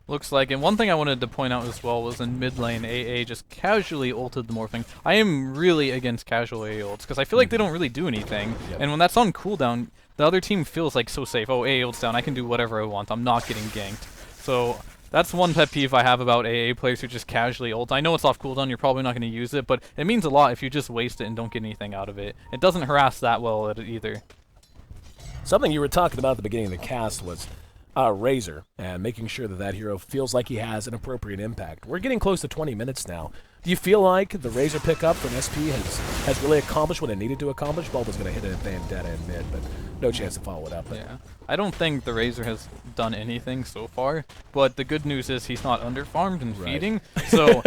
Looks like, and one thing I wanted to point out as well was in mid lane, AA just casually ulted the Morphling. I am really against casual AA ults, because I feel like they don't really do anything, and when that's on cooldown, the other team feels like so safe. Oh, AA ult's down, I can do whatever I want, I'm not getting ganked. So that's one pet peeve I have about AA players who just casually ult. I know it's off cooldown, you're probably not going to use it, but it means a lot if you just waste it and don't get anything out of it. It doesn't harass that well either. Something you were talking about at the beginning of the cast was Razor, and making sure that that hero feels like he has an appropriate impact. We're getting close to 20 minutes now. Do you feel like the Razor pickup from SP has really accomplished what it needed to accomplish? Bulba's going to hit it at Vendetta in mid, but no chance to follow it up. Yeah, I don't think the Razor has done anything so far, but the good news is he's not underfarmed and feeding, so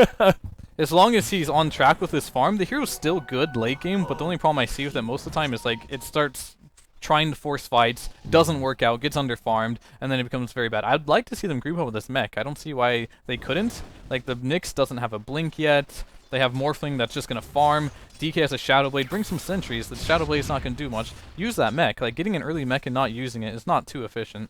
as long as he's on track with his farm, the hero's still good late game, but the only problem I see with it most of the time is like it starts trying to force fights, doesn't work out, gets underfarmed, and then it becomes very bad. I'd like to see them group up with this mech. I don't see why they couldn't. Like, the Nyx doesn't have a blink yet. They have Morphling that's just going to farm. DK has a Shadow Blade. Bring some sentries. The Shadow Blade's not going to do much. Use that mech. Like, getting an early mech and not using it is not too efficient.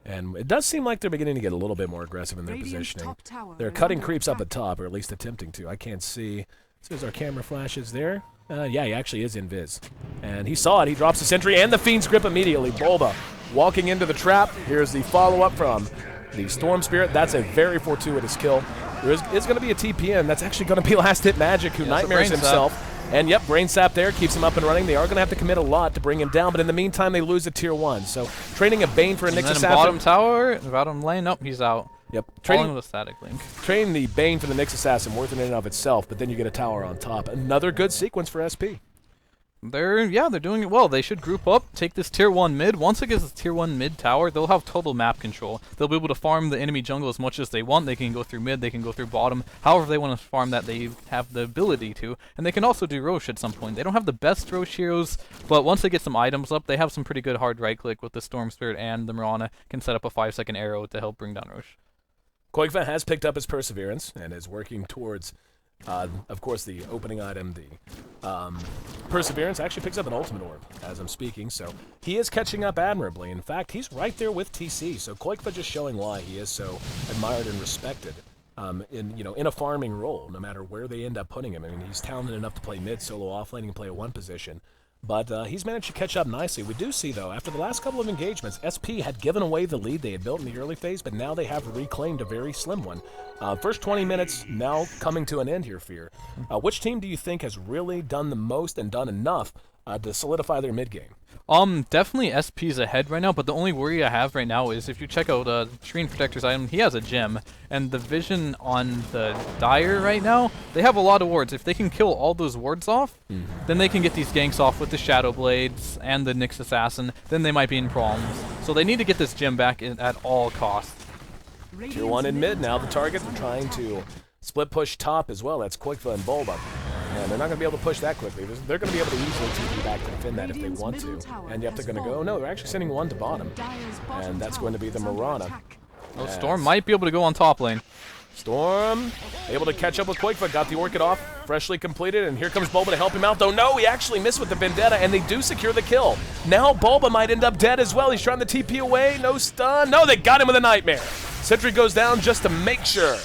And it does seem like they're beginning to get a little bit more aggressive in their positioning. They're cutting creeps up at top, or at least attempting to. I can't see. As our camera flashes there. Yeah, he actually is invis. And he saw it. He drops the sentry and the Fiend's Grip immediately. Bulba walking into the trap. Here's the follow-up from the Storm Spirit. That's a very fortuitous kill. There is going to be a TPM. That's actually going to be Last Hit Magic, who nightmares himself. And yep, Brain Sap there keeps him up and running. They are going to have to commit a lot to bring him down, but in the meantime, they lose a tier 1. So trading a Bane for a Nyx Assassin. Bottom tower, bottom lane, nope, he's out. Yep. Trading with a static link. Trading the Bane for the Nyx Assassin, worth it in and of itself, but then you get a tower on top. Another good sequence for SP. They're doing it well. They should group up, take this tier 1 mid. Once it gets this tier 1 mid tower, they'll have total map control. They'll be able to farm the enemy jungle as much as they want. They can go through mid, they can go through bottom. However they want to farm that, they have the ability to. And they can also do Rosh at some point. They don't have the best Rosh heroes, but once they get some items up, they have some pretty good hard right click with the Storm Spirit, and the Mirana can set up a 5-second arrow to help bring down Rosh. Quakefa has picked up his Perseverance and is working towards, of course, the opening item, the Perseverance. Actually picks up an Ultimate Orb as I'm speaking, so he is catching up admirably. In fact, he's right there with TC, so Quakefa just showing why he is so admired and respected in a farming role, no matter where they end up putting him. I mean, he's talented enough to play mid, solo, offlane, and play a 1 position. But he's managed to catch up nicely. We do see, though, after the last couple of engagements, SP had given away the lead they had built in the early phase, but now they have reclaimed a very slim one. First 20 minutes now coming to an end here, Fear. Which team do you think has really done the most and done enough to solidify their mid-game? Definitely SP's ahead right now, but the only worry I have right now is if you check out Shrine Protector's item, he has a gem, and the vision on the Dire right now, they have a lot of wards. If they can kill all those wards off, then they can get these ganks off with the Shadow Blades and the Nyx Assassin, then they might be in problems. So they need to get this gem back at all costs. Tier 1 in mid now, the target. They're trying to split push top as well. That's Quakefa and Bulba. And they're not going to be able to push that quickly. They're going to be able to easily TP back to defend that if they want to. And yep, they're going to go. No, they're actually sending one to bottom. And that's going to be the Mirana. Oh, Storm might be able to go on top lane. Storm able to catch up with Quakefa. Got the Orchid off. Freshly completed. And here comes Bulba to help him out. Though, no, he actually missed with the Vendetta. And they do secure the kill. Now Bulba might end up dead as well. He's trying to TP away. No stun. No, they got him with a Nightmare. Sentry goes down just to make sure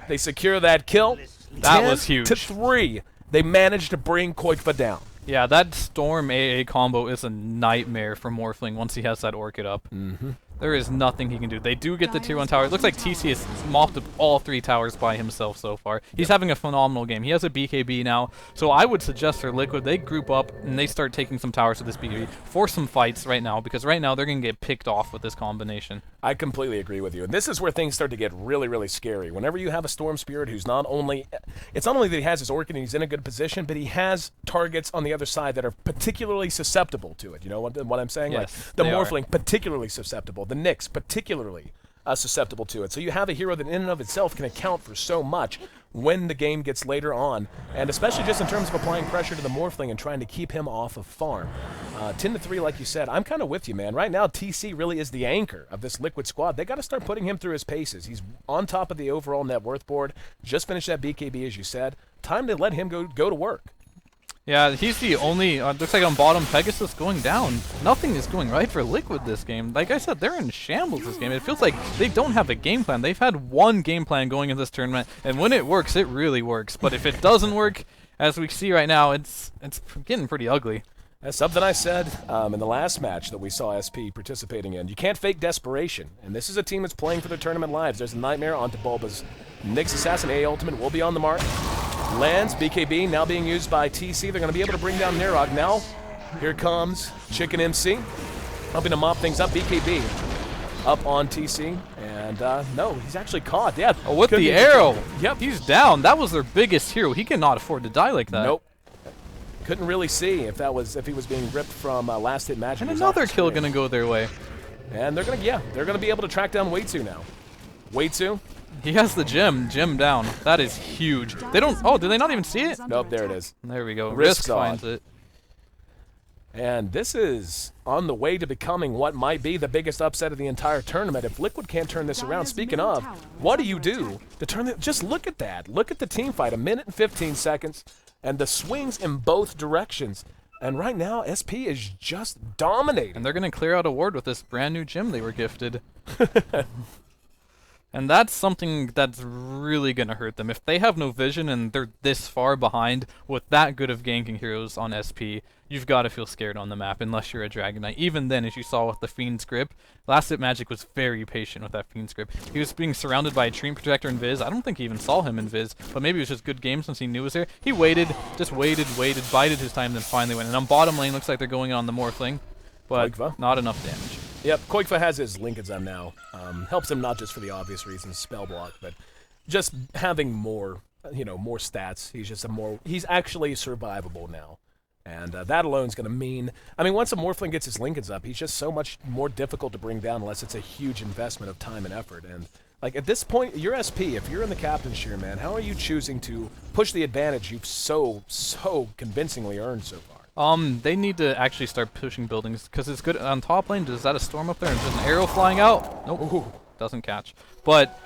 they secure that kill. That was huge. 10-3. They managed to bring Koikva down. Yeah, that Storm AA combo is a nightmare for Morphling once he has that Orchid up. Mm-hmm. There is nothing he can do. They do get the tier 1 tower. It looks like TC has mopped up all 3 towers by himself so far. He's having a phenomenal game. He has a BKB now, so I would suggest for Liquid, they group up and they start taking some towers with this BKB. Force some fights right now, because right now they're going to get picked off with this combination. I completely agree with you. And this is where things start to get really, really scary. Whenever you have a Storm Spirit who's not only... It's not only that he has his Orchid and he's in a good position, but he has targets on the other side that are particularly susceptible to it. You know what I'm saying? Yes, like the they Morphling, particularly susceptible. The Nyx, particularly susceptible to it. So you have a hero that in and of itself can account for so much when the game gets later on, and especially just in terms of applying pressure to the Morphling and trying to keep him off of farm. 10-3, like you said, I'm kind of with you, man. Right now, TC really is the anchor of this Liquid squad. They got to start putting him through his paces. He's on top of the overall net worth board. Just finished that BKB, as you said. Time to let him go to work. Yeah, he's the only, looks like on bottom, Pegasus going down. Nothing is going right for Liquid this game. Like I said, they're in shambles this game. It feels like they don't have a game plan. They've had one game plan going in this tournament, and when it works, it really works. But if it doesn't work, as we see right now, it's getting pretty ugly. That's something I said in the last match that we saw SP participating in. You can't fake desperation, and this is a team that's playing for their tournament lives. There's a Nightmare onto Bulba's Nyx Assassin. A ultimate will be on the mark. Lands, BKB now being used by TC. They're going to be able to bring down Nirog. Now, here comes Chicken MC, helping to mop things up. BKB up on TC, and no, he's actually caught. Yeah, with the arrow. Yep, he's down. That was their biggest hero. He cannot afford to die like that. Nope. Couldn't really see if he was being ripped from last hit magic. And another kill going to go their way. And they're gonna be able to track down Wei-Tsu now. Wei-Tsu. He has the gem down. That is huge. They don't, oh, did they not even see it? Nope, there it is. There we go. Risk finds it. And this is on the way to becoming what might be the biggest upset of the entire tournament. If Liquid can't turn this around, speaking of, what do you do to turn it? Just look at that. Look at the team fight. 1 minute and 15 seconds. And the swings in both directions. And right now, SP is just dominating. And they're going to clear out a ward with this brand new gem they were gifted. And that's something that's really going to hurt them. If they have no vision and they're this far behind with that good of ganking heroes on SP, you've got to feel scared on the map unless you're a Dragon Knight. Even then, as you saw with the Fiend's Grip, Last Hit Magic was very patient with that Fiend's Grip. He was being surrounded by a Treant Protector and Viz. I don't think he even saw him in Viz, but maybe it was just good game since he knew it was there. He waited, just waited, bided his time, then finally went. And on bottom lane, looks like they're going on the Morphling, but Koikva. Not enough damage. Yep, Koikva has his Linkazem now. Helps him not just for the obvious reasons, spell block, but just having more, more stats. He's actually survivable now. And that alone is going to mean, once a Morphling gets his Linkens up, he's just so much more difficult to bring down unless it's a huge investment of time and effort. And like at this point, you're SP, if you're in the captain's chair, man, how are you choosing to push the advantage you've so convincingly earned so far? They need to actually start pushing buildings, because it's good on top lane. Is that a storm up there? And just an arrow flying out? Nope. Ooh, doesn't catch. But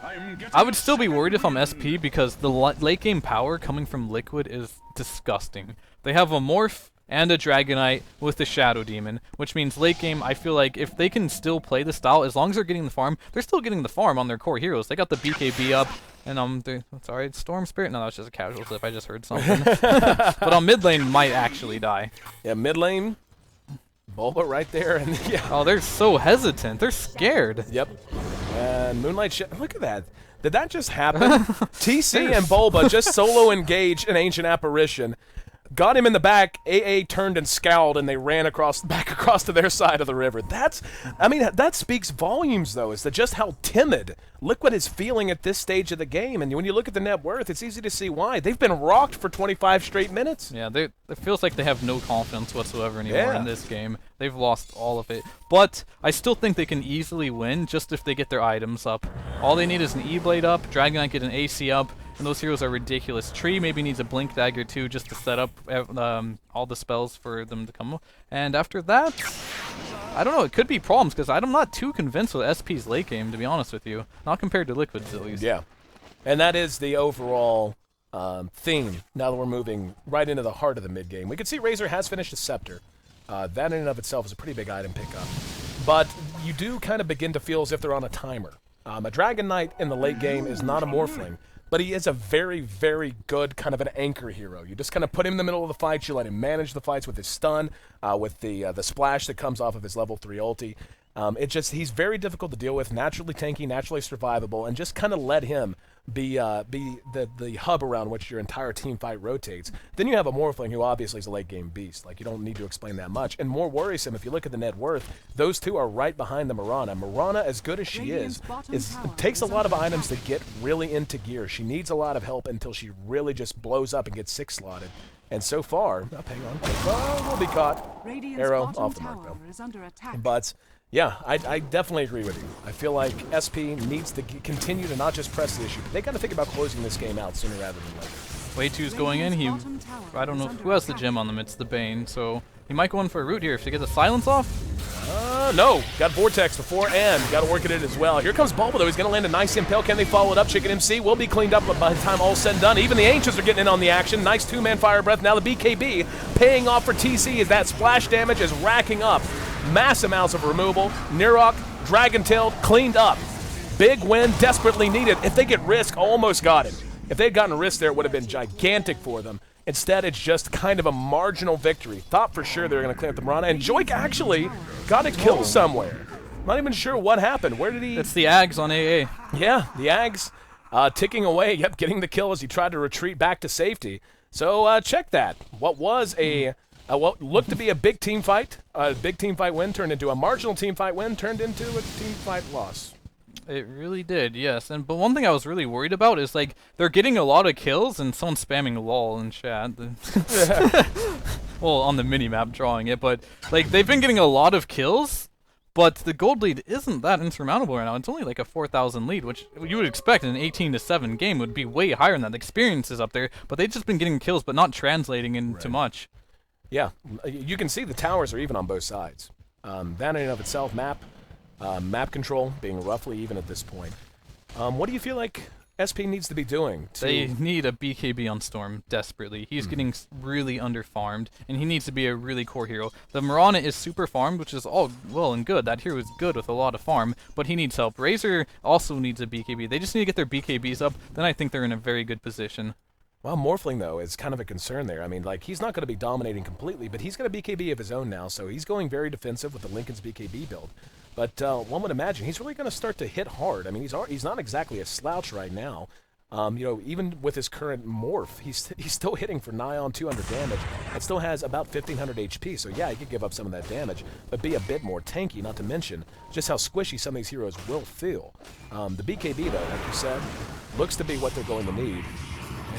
I would still be worried if I'm SP, because the late game power coming from Liquid is disgusting. They have a Morph and a Dragonite with the Shadow Demon, which means late game, I feel like if they can still play the style, as long as they're getting the farm, they're still getting the farm on their core heroes. They got the BKB up, and sorry, Storm Spirit? No, that was just a casual slip, I just heard something. But on mid lane might actually die. Yeah, mid lane, Bulba right there, and yeah. Oh, they're so hesitant. They're scared. Yep. And Moonlight look at that. Did that just happen? TC and Bulba just solo engaged an Ancient Apparition. Got him in the back, AA turned and scowled, and they ran back across to their side of the river. That speaks volumes, though, as to just how timid Liquid is feeling at this stage of the game. And when you look at the net worth, it's easy to see why. They've been rocked for 25 straight minutes. Yeah, it feels like they have no confidence whatsoever anymore in this game. They've lost all of it. But I still think they can easily win just if they get their items up. All they need is an E-Blade up, Dragonite get an AC up, and those heroes are ridiculous. Tree maybe needs a Blink Dagger too, just to set up all the spells for them to come. And after that, I don't know, it could be problems, because I'm not too convinced with SP's late game, to be honest with you. Not compared to Liquid's, at least. Yeah. And that is the overall theme, now that we're moving right into the heart of the mid-game. We can see Razor has finished a Scepter. That in and of itself is a pretty big item pickup. But you do kind of begin to feel as if they're on a timer. A Dragon Knight in the late game is not a Morphling. but he is a very, very good kind of an anchor hero. You just kind of put him in the middle of the fight. You let him manage the fights with his stun, with the splash that comes off of his level 3 ulti. He's very difficult to deal with, naturally tanky, naturally survivable, and just kind of let him be the hub around which your entire team fight rotates. Then you have a Morphling who obviously is a late game beast. Like, you don't need to explain that much. And more worrisome, if you look at the net worth, those two are right behind the Mirana. Mirana, as good as she is takes a lot of items to get really into gear. She needs a lot of help until she really just blows up and gets 6 slotted. And so far, hang on, we'll be caught. Arrow off the mark though. But yeah, I definitely agree with you. I feel like SP needs to continue to not just press the issue, but they got to think about closing this game out sooner rather than later. Way 2's going in. I don't know who has the gem on them. It's the Bane, so he might go in for a root here if to get the silence off. No, got Vortex before, and got to work at it as well. Here comes Bulba, though. He's going to land a nice Impale. Can they follow it up? Chicken MC will be cleaned up by the time all's said and done. Even the Ancients are getting in on the action. Nice 2-man Fire Breath. Now the BKB paying off for TC as that splash damage is racking up. Mass amounts of removal. Nirok, Dragon Tail, cleaned up. Big win, desperately needed. If they get Risk, almost got him. If they'd gotten Risk there, it would have been gigantic for them. Instead, it's just kind of a marginal victory. Thought for sure they were going to clear up the Mirana, and Joik actually got a kill somewhere. Not even sure what happened. Where did he... It's the Ags on AA. Yeah, the Ags ticking away. Yep, getting the kill as he tried to retreat back to safety. So check that. What was what looked to be a big team fight win turned into a marginal team fight win, turned into a team fight loss. It really did, yes. But one thing I was really worried about is, like, they're getting a lot of kills and someone's spamming lol in chat. Well, on the minimap drawing it, but, like, they've been getting a lot of kills, but the gold lead isn't that insurmountable right now. It's only like a 4,000 lead, which you would expect in an 18-7 game would be way higher than that. The experience is up there, but they've just been getting kills but not translating into much. Yeah, you can see the towers are even on both sides. That in and of itself, map control being roughly even at this point. What do you feel like SP needs to be doing? They need a BKB on Storm desperately. He's getting really underfarmed, and he needs to be a really core hero. The Mirana is super farmed, which is all well and good. That hero is good with a lot of farm, but he needs help. Razor also needs a BKB. They just need to get their BKBs up, then I think they're in a very good position. Well, Morphling, though, is kind of a concern there. I mean, like, he's not going to be dominating completely, but he's got a BKB of his own now, so he's going very defensive with the Linken's BKB build. But one would imagine he's really going to start to hit hard. I mean, he's not exactly a slouch right now. Even with his current morph, he's still hitting for nigh on 200 damage and still has about 1,500 HP. So yeah, he could give up some of that damage, but be a bit more tanky, not to mention just how squishy some of these heroes will feel. The BKB, though, like you said, looks to be what they're going to need.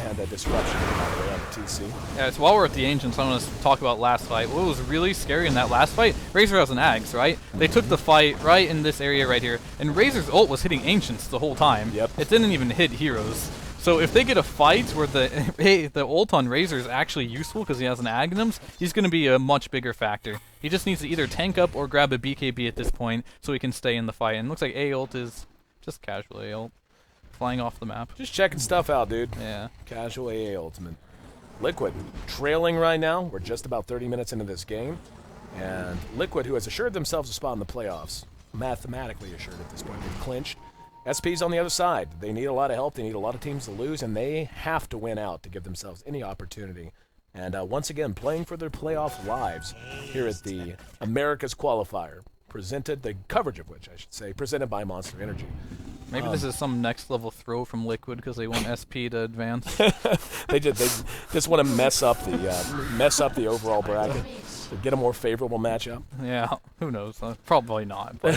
And a disruption, by the way, on the TC. Yeah, so while we're at the Ancients, I want to talk about last fight. What was really scary in that last fight, Razor has an Ags, right? They took the fight right in this area right here, and Razor's ult was hitting Ancients the whole time. Yep. It didn't even hit heroes. So if they get a fight where the ult on Razor is actually useful because he has an Agnums, he's going to be a much bigger factor. He just needs to either tank up or grab a BKB at this point so he can stay in the fight. And it looks like A ult is just casual A ult. Flying off the map. Just checking stuff out, dude. Yeah. Casual AA Ultimate. Liquid trailing right now. We're just about 30 minutes into this game. And Liquid, who has assured themselves a spot in the playoffs, mathematically assured at this point, they've clinched. SP's on the other side. They need a lot of help. They need a lot of teams to lose, and they have to win out to give themselves any opportunity. And once again, playing for their playoff lives here at the America's Qualifier. The coverage of which, I should say, presented by Monster Energy. Maybe this is some next level throw from Liquid because they want SP to advance. They just want to mess up the overall bracket to get a more favorable matchup. Yeah, who knows? Probably not, but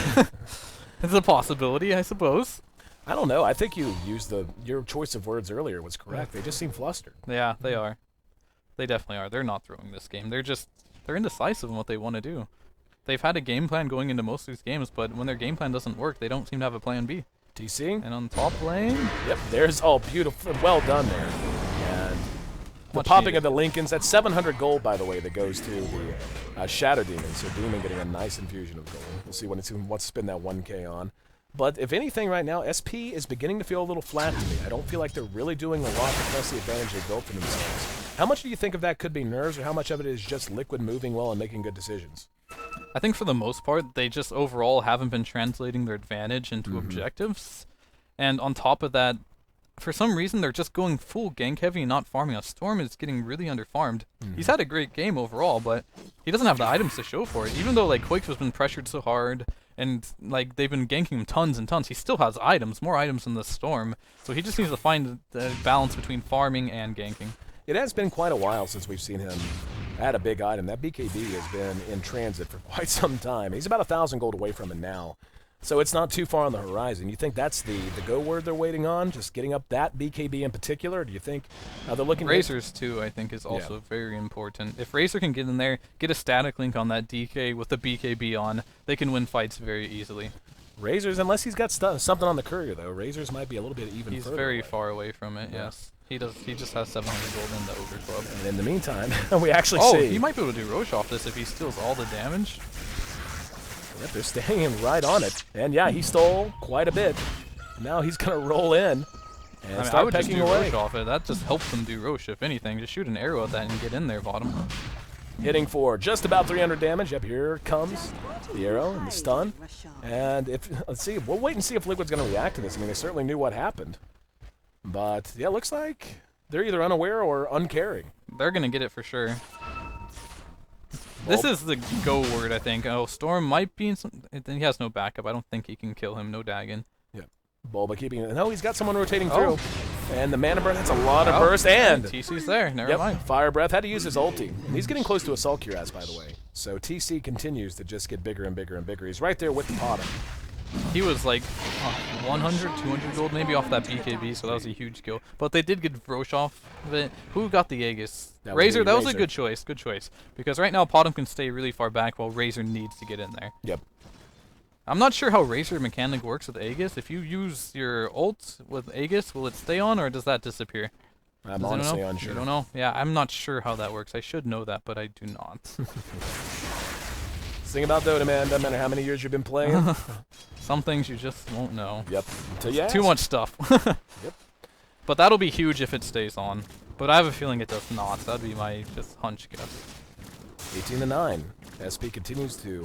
it's a possibility, I suppose. I don't know. I think you used your choice of words earlier was correct. They just seem flustered. Yeah, they are. They definitely are. They're not throwing this game. They're indecisive in what they want to do. They've had a game plan going into most of these games, but when their game plan doesn't work, they don't seem to have a plan B. TC? And on top lane? Yep, there's all beautiful. Well done there. And the popping of the Lincolns. That's 700 gold, by the way, that goes to the Shadow Demon. So Demon getting a nice infusion of gold. We'll see what it's wants to spend that 1K on. But if anything right now, SP is beginning to feel a little flat to me. I don't feel like they're really doing a lot to press the advantage they built for themselves. How much do you think of that could be nerves, or how much of it is just Liquid moving well and making good decisions? I think for the most part, they just overall haven't been translating their advantage into objectives. And on top of that, for some reason, they're just going full gank heavy and not farming. Storm is getting really underfarmed. He's had a great game overall, but he doesn't have the items to show for it. Even though like Quake has been pressured so hard, and like they've been ganking him tons and tons, he still has items, more items than the Storm. So he just needs to find the balance between farming and ganking. It has been quite a while since we've seen him add a big item. That BKB has been in transit for quite some time. He's about 1,000 gold away from it now. So it's not too far on the horizon. You think that's the go word they're waiting on, just getting up that BKB in particular? Do you think they're looking Razors too, I think, is also very important. If Razor can get in there, get a static link on that DK with the BKB on, they can win fights very easily. Razors, unless he's got something on the courier, though. Razors might be a little bit even He's further very away. far away from it, yes. He just has 700 gold in the Ogre Club. And in the meantime, we actually Oh, see... he might be able to do Roche off this if he steals all the damage. Yep, they're staying right on it. And yeah, he stole quite a bit. Now he's going to roll in and I mean, I start would just pecking do away. Roche off it. That just helps him do Roche, if anything. Just shoot an arrow at that and get in there, bottom. Hitting for just about 300 damage. Yep, here comes the arrow and the stun. And let's see, we'll wait and see if Liquid's going to react to this. I mean, they certainly knew what happened. But yeah, looks like they're either unaware or uncaring. They're going to get it for sure. This is the go word, I think. Oh, Storm might be in some... He has no backup. I don't think he can kill him. No Dagon. Yep. Bulba keeping it. No, he's got someone rotating Oh. through. And the mana burn, that's a lot of Oh, burst. And TC's there. Never mind. Fire Breath had to use his ulti. And he's getting close to Assault Cuirass, by the way. So TC continues to just get bigger and bigger and bigger. He's right there with the bottom. He was like 100, 200 gold maybe off that BKB, so that was a huge kill. But they did get Roche off of it. Who got the Aegis? That would Razor, be that was a Razor. good choice. Good choice. Because right now, Potom can stay really far back while Razor needs to get in there. Yep. I'm not sure how Razor mechanic works with Aegis. If you use your ult with Aegis, will it stay on or does that disappear? I'm Does anyone honestly know? unsure. You don't know? Yeah, I'm not sure how that works. I should know that, but I do not. Thing about Dota, man, doesn't matter how many years you've been playing. Some things you just won't know. Yep. Until you ask. Too much stuff. Yep. But that'll be huge if it stays on. But I have a feeling it does not. That'd be my just hunch guess. 18-9. SP continues to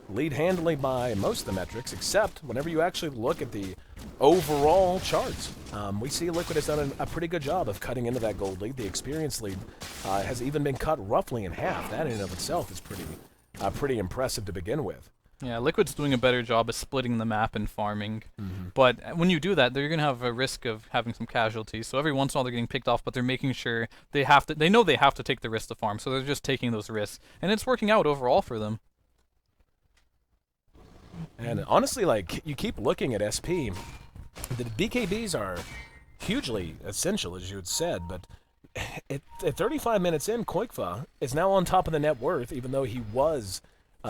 lead handily by most of the metrics, except whenever you actually look at the overall charts. We see Liquid has done a pretty good job of cutting into that gold lead. The experience lead has even been cut roughly in half. That in and of itself is pretty impressive to begin with. Yeah, Liquid's doing a better job of splitting the map and farming. But when you do that, they're going to have a risk of having some casualties. So every once in a while they're getting picked off, but they're making sure they know they have to take the risk to farm. So they're just taking those risks. And it's working out overall for them. And honestly, like, you keep looking at SP, the BKBs are hugely essential, as you had said, but at 35 minutes in, Qualifiers is now on top of the net worth, even though he was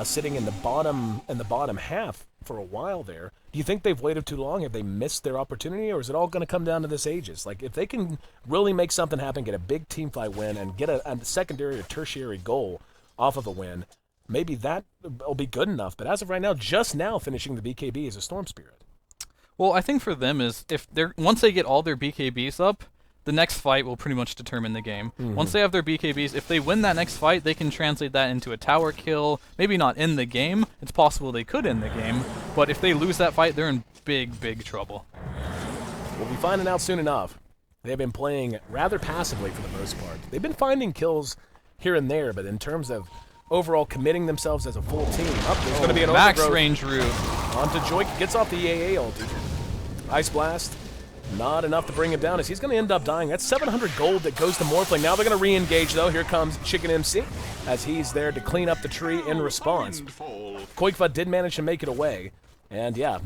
sitting in the bottom half for a while there. Do you think they've waited too long? Have they missed their opportunity, or is it all going to come down to this Aegis? Like, if they can really make something happen, get a big team fight win, and get a secondary or tertiary goal off of a win, maybe that will be good enough. But as of right now, just now finishing the BKB is a Storm Spirit. Well, I think for them is once they get all their BKBs up, the next fight will pretty much determine the game. Once they have their BKBs, if they win that next fight, they can translate that into a tower kill. Maybe not in the game. It's possible they could end the game. But if they lose that fight, they're in big, big trouble. We'll be finding out soon enough. They've been playing rather passively for the most part. They've been finding kills here and there, but in terms of overall committing themselves as a full team, there's going to be an max overgrowth. range root. Onto Joik, gets off the EAA ulti. Ice Blast, not enough to bring him down as he's going to end up dying. That's 700 gold that goes to Morphling. Now they're going to re-engage, though. Here comes Chicken MC as he's there to clean up the tree in response. Qualifiers did manage to make it away. And yeah,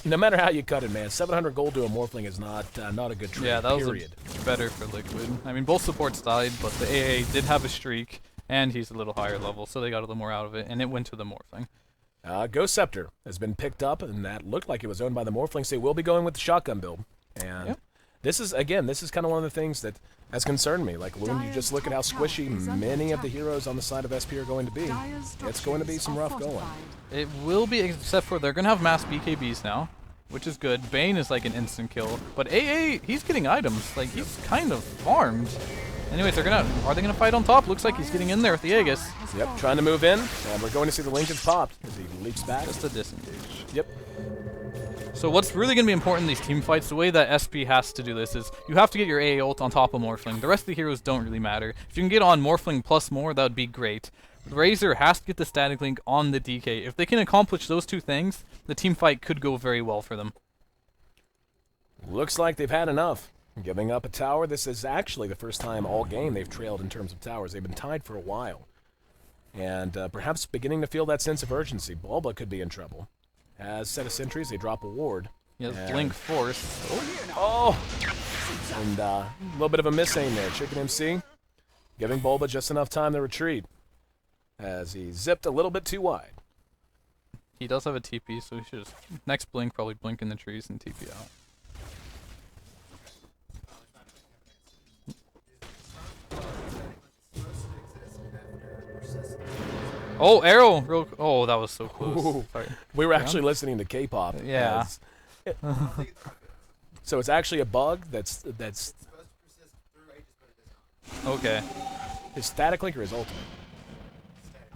no matter how you cut it, man, 700 gold to a Morphling is not a good trade, Yeah, that period. was better for Liquid. I mean, both supports died, but the AA did have a streak, and he's a little higher level, so they got a little more out of it, and it went to the Morphling. Ghost Scepter has been picked up, and that looked like it was owned by the Morphling, so they will be going with the shotgun build. And this is kind of one of the things that has concerned me. Like, when you just look at how squishy many of the heroes on the side of SP are going to be, it's going to be some rough going. It will be, except for they're going to have mass BKBs now, which is good. Bane is like an instant kill, but AA, he's getting items. Like, he's kind of farmed. Anyways, are they gonna fight on top? Looks like he's getting in there with the Aegis. Yep, trying to move in, and we're going to see the Lincoln's popped as he leaps back. Just a disengage. Yep. So what's really going to be important in these team fights, the way that SP has to do this is you have to get your AA ult on top of Morphling. The rest of the heroes don't really matter. If you can get on Morphling plus more, that would be great. Razor has to get the static link on the DK. If they can accomplish those two things, the team fight could go very well for them. Looks like they've had enough. Giving up a tower. This is actually the first time all game they've trailed in terms of towers. They've been tied for a while. And perhaps beginning to feel that sense of urgency. Bulba could be in trouble. Has set of sentries, they drop a ward. Yes, Blink Force. Oh! And a little bit of a miss aim there. Chicken MC giving Bulba just enough time to retreat as he zipped a little bit too wide. He does have a TP, so he should just... Next Blink, probably blink in the trees and TP out. Oh, arrow! Oh, that was so close. Sorry. We were actually listening to K-pop. Yeah. So it's actually a bug that's Okay. his static link or his ultimate?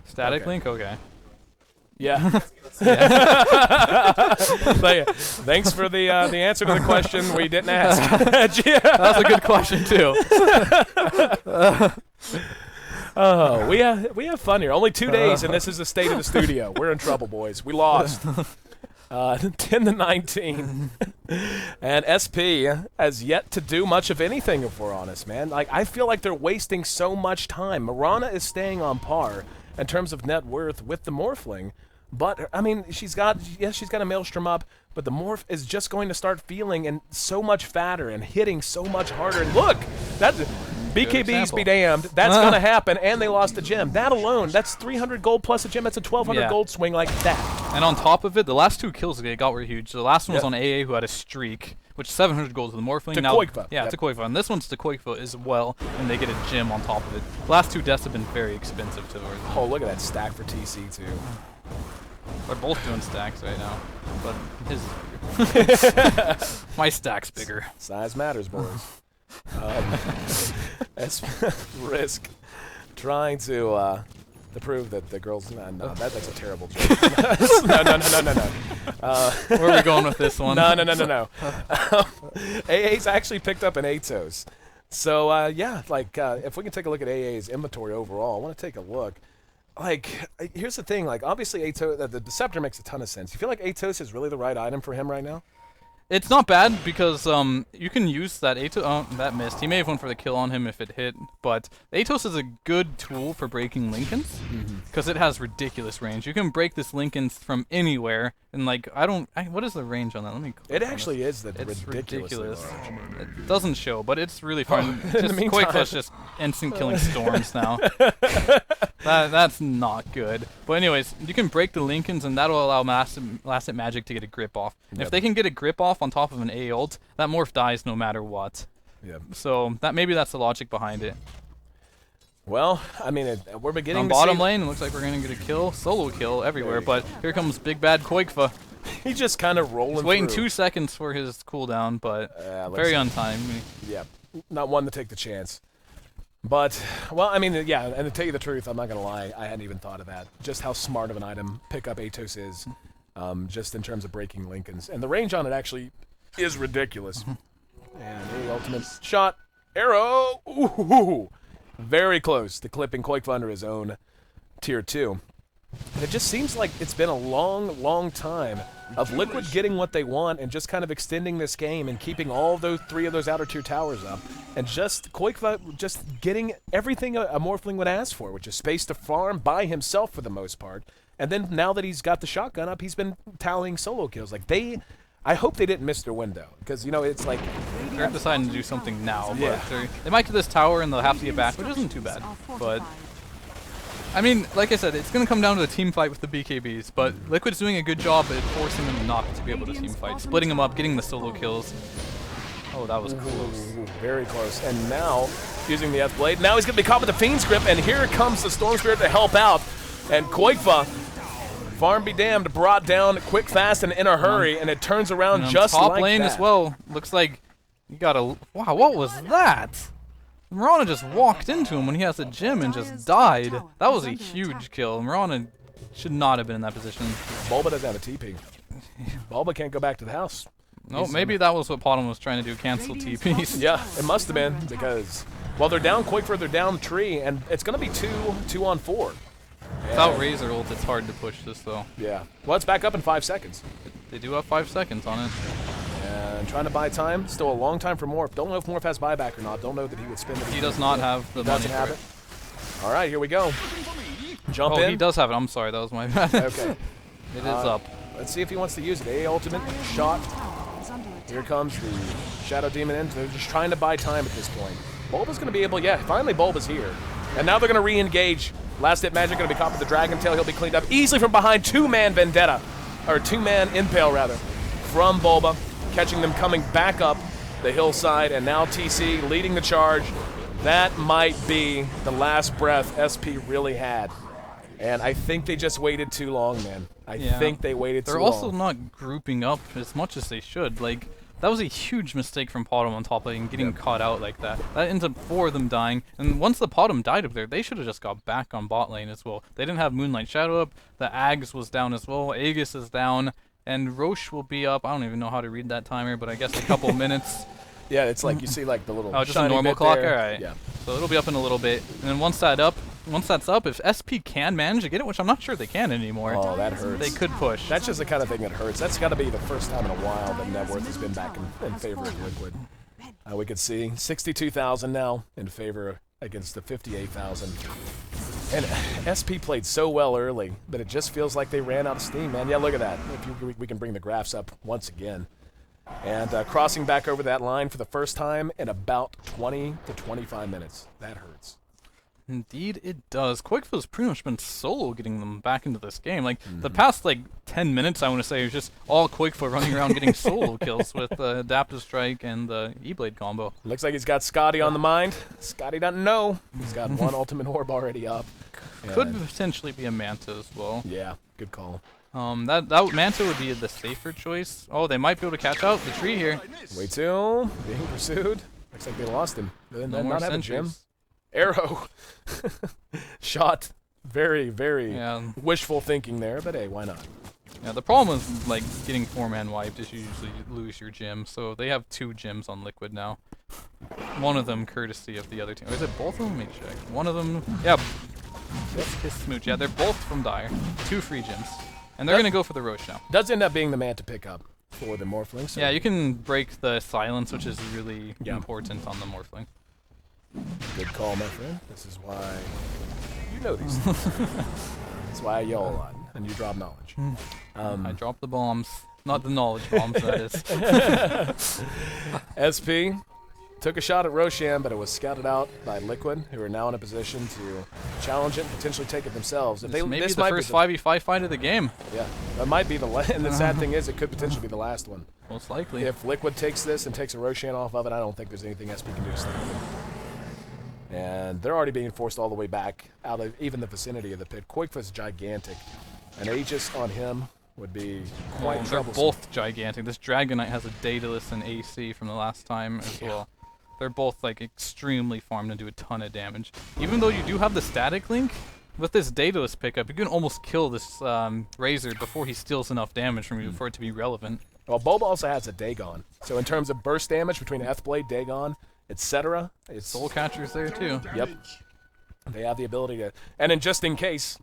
Static Okay. link? Okay. Yeah. But yeah, thanks for the answer to the question we didn't ask. That's a good question, too. Oh, we have fun here. Only 2 days, and this is the state of the studio. We're in trouble, boys. We lost. 10-19. And SP has yet to do much of anything, if we're honest, man. Like, I feel like they're wasting so much time. Mirana is staying on par in terms of net worth with the Morphling. But, I mean, she's got a Maelstrom up, but the Morph is just going to start feeling and so much fatter and hitting so much harder. And look, that's... BKBs be damned. That's going to happen, and they lost a gem. That alone, that's 300 gold plus a gem. That's a 1,200 gold swing like that. And on top of it, the last 2 kills they got were huge. The last one was on AA, who had a streak, which is 700 gold to the Morphling. To Koikva. Yeah, to Koikva. And this one's to Koikva as well, and they get a gem on top of it. The last 2 deaths have been very expensive to her. Oh, look at that stack for TC, too. They're both doing stacks right now, but his... My stack's bigger. Size matters, boys. That's Risk trying to prove that the girls. No, that's a terrible joke. No. Where are we going with this one? No. AA's actually picked up an Atos. So yeah, like if we can take a look at AA's inventory overall, I want to take a look. Like, here's the thing. Like, obviously, Atos, the Deceptor makes a ton of sense. You feel like Atos is really the right item for him right now? It's not bad because you can use that Atos. Oh, that missed. He may have went for the kill on him if it hit, but Atos is a good tool for breaking Lincolns because it has ridiculous range. You can break this Lincolns from anywhere, and like what is the range on that? Let me. It actually is that it's ridiculous. Large. It doesn't show, but it's really fun. Just Quake's just instant killing storms now. That's not good. But anyways, you can break the Lincolns, and that'll allow Lasset Magic to get a grip off. And if they can get a grip off on top of an A ult, that morph dies no matter what. Yeah. So maybe that's the logic behind it. Well, I mean, we're beginning on to bottom see lane, it looks like we're gonna get a kill, solo kill everywhere. But here comes big bad Koikva. He's just kind of rolling. He's waiting through. 2 seconds for his cooldown, but very untimely. Yeah, not one to take the chance. But, well, I mean, yeah, and to tell you the truth, I'm not going to lie, I hadn't even thought of that. Just how smart of an item pickup Atos is, just in terms of breaking Lincolns. And the range on it actually is ridiculous. And the ultimate shot, arrow, ooh, very close to clipping Koikva under his own tier 2. And it just seems like it's been a long, long time of Liquid getting what they want and just kind of extending this game and keeping all those 3 of those outer tier towers up. And just Koikva just getting everything a Morphling would ask for, which is space to farm by himself for the most part. And then now that he's got the shotgun up, he's been tallying solo kills. Like I hope they didn't miss their window because, you know, it's like... They're deciding to do something now, but they might get this tower and they'll have to get back, which isn't too bad. But... I mean, like I said, it's going to come down to a team fight with the BKBs, but Liquid's doing a good job at forcing them not to be able to team fight, splitting them up, getting the solo kills. Oh, that was close. Very close. And now, using the F-Blade, now he's going to be caught with the Fiend's Grip, and here comes the Storm Spirit to help out. And Koikva, farm be damned, brought down quick, fast, and in a hurry, and it turns around just like that. Top lane as well. Looks like you got a... Wow, what was that? Mirana just walked into him when he has a gem and just died. That was a huge kill. Mirana should not have been in that position. Bulba doesn't have a TP. Bulba can't go back to the house. No, maybe that was what Potom was trying to do, cancel TPs. Yeah, it must have been, because, well, they're down quite further down the tree, and it's going to be 2 on 4. Without Razor ult, it's hard to push this, though. Yeah. Well, it's back up in 5 seconds. They do have 5 seconds on it. And trying to buy time. Still a long time for Morph. Don't know if Morph has buyback or not. Don't know that he would spend it. He does not have the money for it. All right, here we go. Jump Oh, in. he does have it. I'm sorry, that was my bad. Okay. It is up. Let's see if he wants to use it. A ultimate shot. Here comes the Shadow Demon in. They're just trying to buy time at this point. Bulba's going to be able, yeah, finally Bulba's here. And now they're going to re-engage. Last hit magic going to be caught with the Dragon Tail. He'll be cleaned up easily from behind. 2-man Vendetta, or 2-man Impale rather, from Bulba, catching them coming back up the hillside. And now TC leading the charge. That might be the last breath SP really had. And I think they just waited too long, man. I think they waited too long. They're also not grouping up as much as they should. Like, that was a huge mistake from Potom on top lane, getting caught out like that. That ends up 4 of them dying. And once the Potom died up there, they should have just got back on bot lane as well. They didn't have Moonlight Shadow up. The Ags was down as well. Aegis is down. And Roche will be up. I don't even know how to read that timer, but I guess a couple minutes. Yeah, it's like you see like the little. Oh, just a normal clock? Alright. Yeah. So it'll be up in a little bit. And then once that's up, if SP can manage to get it, which I'm not sure they can anymore. Oh, that hurts. They could push. That's just the kind of thing that hurts. That's got to be the first time in a while that net worth has been back in favor of Liquid. We could see 62,000 now in favor against the 58,000. And SP played so well early, but it just feels like they ran out of steam, man. Yeah, look at that. If we can bring the graphs up once again. And crossing back over that line for the first time in about 20 to 25 minutes. That hurts. Indeed, it does. Quakefo's pretty much been solo getting them back into this game. Like, the past, 10 minutes, I want to say, is just all Quakefo running around getting solo kills with the Adaptive Strike and the E-Blade combo. Looks like he's got Scotty on the mind. Scotty doesn't know. He's got 1 Ultimate Orb already up. Could potentially be a Manta as well. Yeah, good call. That Manta would be the safer choice. Oh, they might be able to catch out the tree here. Way too. Being pursued. Looks like they lost him. They No more not have a gym. sentries. Arrow. Shot. Very, very wishful thinking there, but hey, why not? Yeah, the problem is, getting 4-man wiped is you usually lose your gym, so they have 2 gyms on Liquid now. One of them courtesy of the other team. Or is it both of them? Let me check. One of them, yeah, Kiss Smooch. Yeah, they're both from Dire. 2 free gyms. And they're going to go for the Roche now. Does end up being the man to pick up for the Morphling. So yeah, you can break the silence, which is really important on the Morphling. Good call, my friend. This is why you know these things. That's why I yell a lot, and you drop knowledge. I drop the bombs. Not the knowledge bombs, that is. SP took a shot at Roshan, but it was scouted out by Liquid, who are now in a position to challenge it and potentially take it themselves. If This may be the first 5v5 fight of the game. Yeah, that might be the last. And the sad thing is, it could potentially be the last one. Most likely. If Liquid takes this and takes a Roshan off of it, I don't think there's anything SP can do to stop it. And they're already being forced all the way back out of even the vicinity of the pit. Quakefo's gigantic. An Aegis on him would be quite they're troublesome. both gigantic. This Dragonite has a Daedalus and AC from the last time as well. They're both extremely farmed and do a ton of damage. Even though you do have the static link, with this Daedalus pickup, you can almost kill this Razor before he steals enough damage from you for it to be relevant. Well, Bulba also has a Dagon. So in terms of burst damage between Ethblade, Dagon, etc., it's Soul Catcher's there too. Yep. They have the ability to, and then just in case,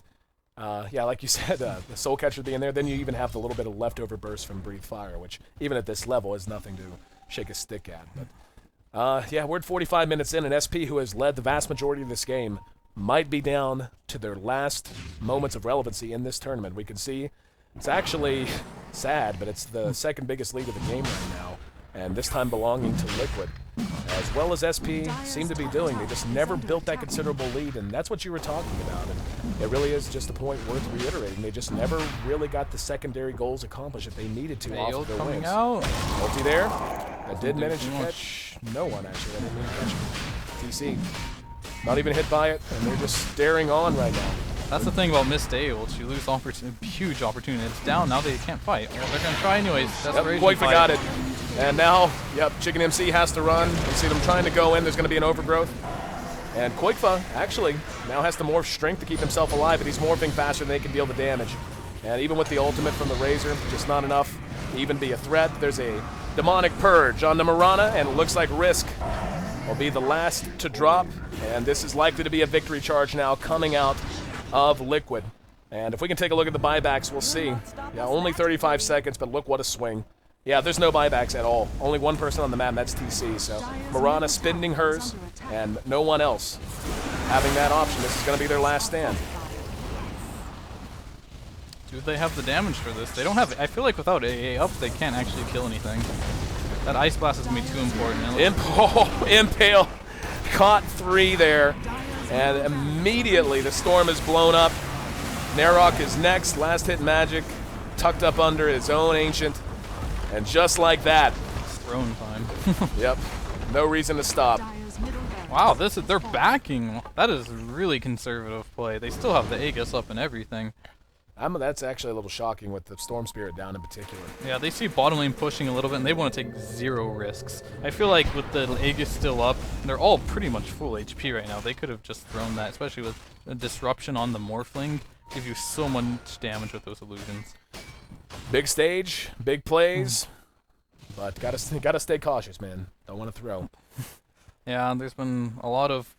yeah, like you said, the Soul Catcher being there, then you even have the little bit of leftover burst from Breathe Fire, which even at this level is nothing to shake a stick at. But yeah, we're at 45 minutes in, and SP, who has led the vast majority of this game, might be down to their last moments of relevancy in this tournament. We can see it's actually sad, but it's the second biggest lead of the game right now, and this time belonging to Liquid. As well as SP seem to be doing, they just never built that considerable lead, and that's what you were talking about. And it really is just a point worth reiterating. They just never really got the secondary goals accomplished that they needed to off of their coming wins. out. Ulti there. That did manage to catch no one, actually. That didn't even catch him. TC. Not even hit by it, and they're just staring on right now. That's the thing about missed ult. You lose huge opportunity. It's down, now they can't fight. Well, they're going to try anyways. Desperation Quite fight. forgot it. And now, yep, Chicken MC has to run. You see them trying to go in. There's going to be an overgrowth. And Quakefa, actually, now has to morph strength to keep himself alive, but he's morphing faster than they can deal the damage. And even with the ultimate from the Razor, just not enough to even be a threat. There's a demonic purge on the Mirana, and it looks like Risk will be the last to drop. And this is likely to be a victory charge now coming out of Liquid. And if we can take a look at the buybacks, we'll see. Yeah, only 35 seconds, but look what a swing. Yeah, there's no buybacks at all. Only one person on the map, and that's TC. So Mirana spending hers, and no one else having that option. This is going to be their last stand. Do they have the damage for this? They don't have. I feel like without AA up, they can't actually kill anything. That Ice Blast is going to be too important. Impale caught 3 there, and immediately the storm is blown up. Narok is next, last hit magic, tucked up under his own Ancient, and just like that. Throne time. Yep, no reason to stop. Wow, they're backing. That is really conservative play. They still have the Aegis up and everything. That's actually a little shocking with the Storm Spirit down in particular. Yeah, they see bottom lane pushing a little bit, and they want to take 0 risks. I feel like with the Aegis still up, they're all pretty much full HP right now. They could have just thrown that, especially with a disruption on the Morphling. Give you so much damage with those illusions. Big stage, big plays, but gotta stay cautious, man. Don't want to throw. Yeah, there's been a lot of,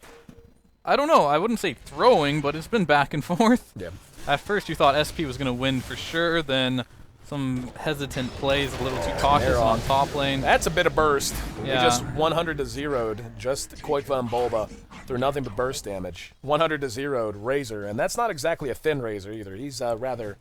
I don't know, I wouldn't say throwing, but it's been back and forth. Yeah. At first you thought SP was going to win for sure, then some hesitant plays, a little too cautious on top lane. That's a bit of burst. Yeah. They just 100 to 0'd just Koifa and Bulba through nothing but burst damage. 100 to 0'd Razor, and that's not exactly a thin Razor either. He's rather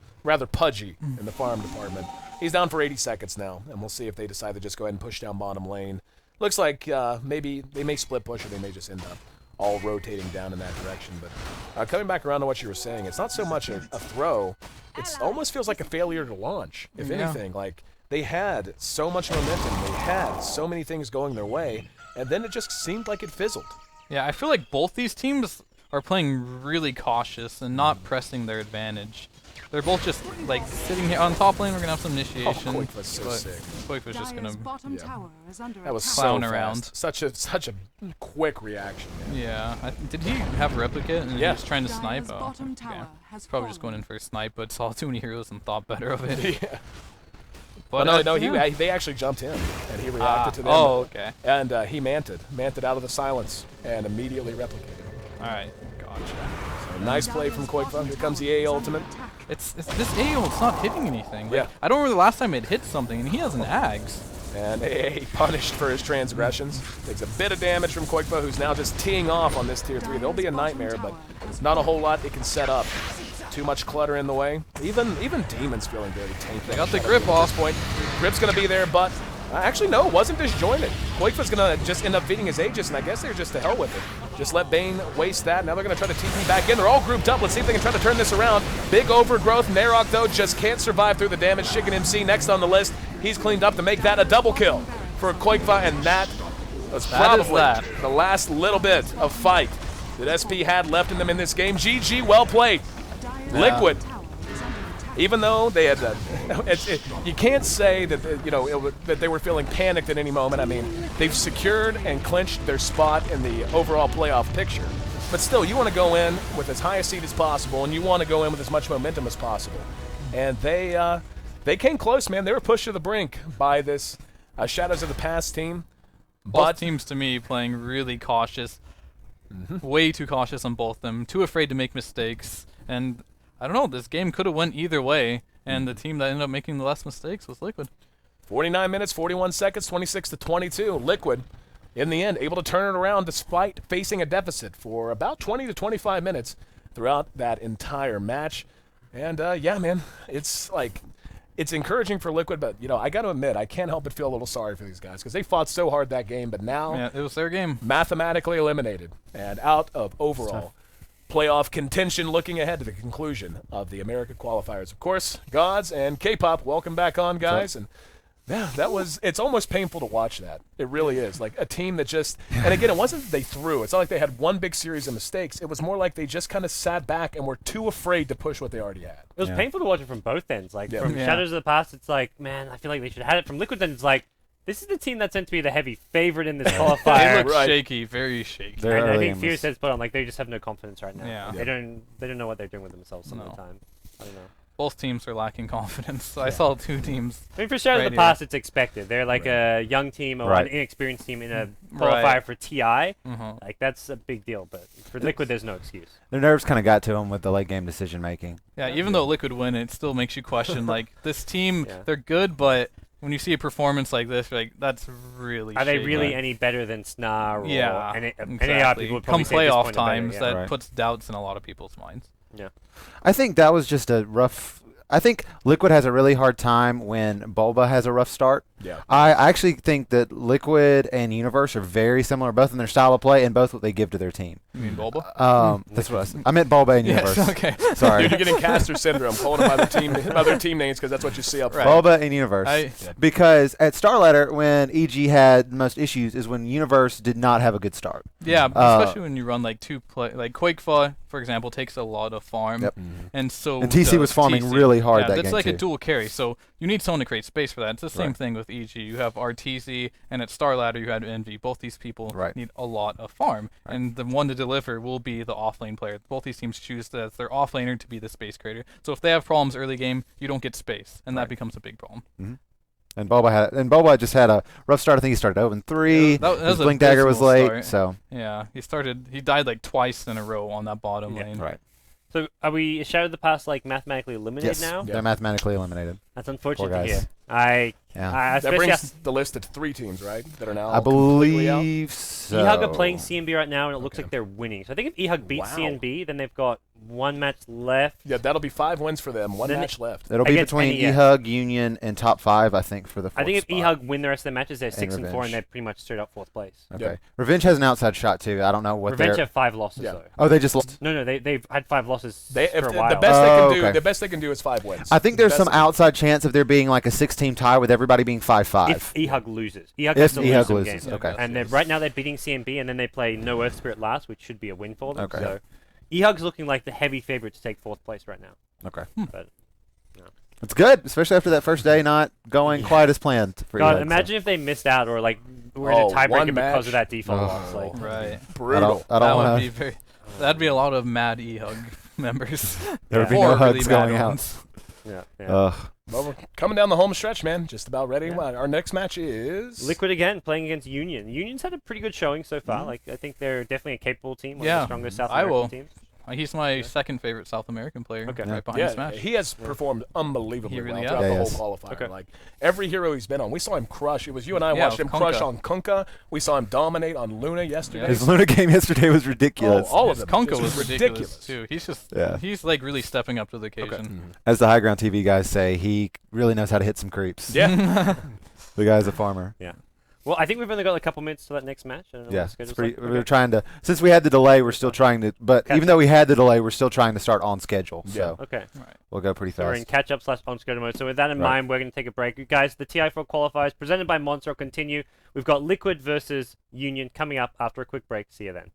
pudgy in the farm department. He's down for 80 seconds now, and we'll see if they decide to just go ahead and push down bottom lane. Looks like maybe they may split push, or they may just end up all rotating down in that direction. But coming back around to what you were saying, it's not so much a throw. It almost feels like a failure to launch, if anything. Like, they had so much momentum. They had so many things going their way, and then it just seemed like it fizzled. Yeah, I feel like both these teams are playing really cautious and not pressing their advantage. They're both just like sitting here on top lane. We're gonna have some initiation. Oh, Koifa's so sick. Koifa's just gonna that was clown so around. Fast. Such a quick reaction, man. Yeah. Did he have replicate and he was trying to snipe? Oh, okay. Probably just going in for a snipe, but saw too many heroes and thought better of it. Yeah. But no, they actually jumped him, and he reacted to them. Oh, okay. And he manted out of the silence, and immediately replicated. All right, gotcha. So nice play from Koifa. Here comes the A ultimate. It's this AO, it's not hitting anything. Like, yeah. I don't remember the last time it hit something, and he has an Ags. And AA punished for his transgressions. Takes a bit of damage from Koifa, who's now just teeing off on this tier 3. There'll be a nightmare, but not a whole lot it can set up. Too much clutter in the way. Even Demon's feeling very tanky. They got the grip off. At this point, grip's gonna be there, but actually no, it wasn't disjointed. Koifa's gonna just end up feeding his Aegis, and I guess they're just to hell with it. Just let Bane waste that. Now they're gonna try to TP back in. They're all grouped up. Let's see if they can try to turn this around. Big overgrowth. Narok though just can't survive through the damage. Chicken MC next on the list. He's cleaned up to make that a double kill for Koifa, and that was probably the last little bit of fight that SP had left in them in this game. GG, well played. Yeah. Liquid. Even though they had, you can't say that that they were feeling panicked at any moment. I mean, they've secured and clinched their spot in the overall playoff picture. But still, you want to go in with as high a seed as possible, and you want to go in with as much momentum as possible. And they came close, man. They were pushed to the brink by this Shadows of the Past team. Both teams, to me, playing really cautious. Way too cautious on both of them. Too afraid to make mistakes. And I don't know, this game could have went either way, and the team that ended up making the less mistakes was Liquid. 49 minutes, 41 seconds, 26 to 22. Liquid, in the end, able to turn it around despite facing a deficit for about 20 to 25 minutes throughout that entire match. And yeah, man, it's encouraging for Liquid, but I got to admit, I can't help but feel a little sorry for these guys because they fought so hard that game, but now it was their game. Mathematically eliminated and out of overall playoff contention, looking ahead to the conclusion of the America qualifiers. Of course, Gods and K-Pop, welcome back on, guys. And yeah, it's almost painful to watch that. It really is. Like a team that just, and again, it wasn't that they threw. It's not like they had one big series of mistakes. It was more like they just kind of sat back and were too afraid to push what they already had. It was painful to watch it from both ends. Like from Shadows of the Past, it's like, man, I feel like they should have had it. From Liquid, then it's like, this is the team that's meant to be the heavy favorite in this qualifier. They look shaky, very shaky. And I think Fierce has put on, like, they just have no confidence right now. Yeah. They don't know what they're doing with themselves some of the time. I don't know. both teams are lacking confidence. I saw two teams. I mean, for sure, in Right the past, it's expected. They're like a young team or Right. an inexperienced team in a qualifier for TI. Mhm. Like, that's a big deal. But for Liquid, there's no excuse. Their nerves kind of got to them with the late game decision making. Yeah, even though Liquid win, it still makes you question, like, this team, Yeah. they're good, but when you see a performance like this, you're like, that's really Are they shaky. really any better than SNAR or Yeah, NAR exactly. people would Come probably say at this playoff point they're better, times, yeah. that Right. puts doubts in a lot of people's minds. I think that was just a rough. I think Liquid has a really hard time when Bulba has a rough start. Yeah. I actually think that Liquid and Universe are very similar, both in their style of play and both what they give to their team. You mean Bulba? That's what I meant. Bulba and Universe. Yes, okay. Sorry. Dude, you're getting caster syndrome, calling them by their team names because that's what you see up Right. front. Bulba and Universe. Because at Starladder, when EG had most issues, is when Universe did not have a good start. Yeah, especially when you run like like Quakefa, for example, takes a lot of farm, Yep. and so And TC was farming really hard yeah, that that's game like a too. dual carry, so you need someone to create space for that. It's the same Right. thing with EG. You have RTZ, and at Starladder you had Envy. Both these people Right. need a lot of farm, Right. and the one to deliver will be the offlane player. Both these teams choose their offlaner to be the space creator. So if they have problems early game, you don't get space, and Right. that becomes a big problem. And Bulba just had a rough start. I think he started 0-3. Yeah, that His was a Blink Dagger was abysmal late, start. so Yeah, he died like twice in a row on that bottom Yeah. lane. right. So are we Shadow of the Past like mathematically eliminated Yes, now? they're mathematically eliminated. That's unfortunate Poor to guys. hear. I Yeah, That especially brings the list to 3 teams, right? That are now I completely out. believe so. EHUG are playing CNB right now, and it looks Okay. like they're winning. So I think if EHUG beats Wow. CNB, then they've got one match left. Yeah, that'll be 5 wins for them. One Then match left. It'll be against between NES. EHUG, Union, and top 5, I think, for the fourth I think if spot. EHUG win the rest of their matches, they're 6-4, Revenge. and they're pretty much straight up 4th place. Okay. Yep. Revenge has an outside shot too. I don't know what Revenge they're. have 5 losses Yeah. though. Oh, they just lost. No, they've had 5 losses They, for if a the while. best they can Oh, do, okay. the best they can do is 5 wins. I think The there's some best- outside chance of there being like a 6-team tie with everybody being 5-5. if EHUG loses. EHUG If has to lose EHUG some loses, games. okay. And right now they're beating CNB, and then they play No Earth Spirit last, which should be a win for them. Okay. So EHUG's looking like the heavy favorite to take 4th place right now. Okay. But It's good, especially after that first day not going quite as planned for God, EHUG, imagine if they missed out or like were in a Oh, tiebreaker one because match. of that default Oh. loss. Like, Right. brutal. I That don't would want be to. very. That'd be a lot of mad EHUG members. There would be Yeah. no Or really hugs mad going out. ones. yeah. Ugh. Well, we're coming down the home stretch, man. Just about ready. Yeah. Our next match is Liquid again playing against Union. Union's had a pretty good showing so far. Like I think they're definitely a capable team, one of Yeah. the strongest South I American will. teams. He's my second favorite South American player. Okay. Right behind Yeah, Smash. he has performed unbelievably He really well has. throughout Yeah, the he whole has. qualifier. Okay. Like every hero he's been on, we saw him crush. It was you and I Yeah, watched him with crush Kunkka. on Kunkka. We saw him dominate on Luna yesterday. His Luna game yesterday was ridiculous. Oh, all of His them. Kunkka Just was ridiculous too. He's just Yeah. he's like really stepping up to the occasion. As the High Ground TV guys say, he really knows how to hit some creeps. Yeah. The guy's a farmer. Well, I think we've only got a couple minutes to that next match. I don't know Yeah, what the it's schedule's pretty. like. We're Okay. trying to. Since we had the delay, we're still trying to. But Catch even though we had the delay, we're still trying to start on schedule. Yeah. So Okay. Right. we'll go pretty So we're in fast. catch-up / on-schedule mode. So with that in Right. mind, we're going to take a break. You guys, the TI4 qualifiers presented by Monster will continue. We've got Liquid versus Union coming up after a quick break. See you then.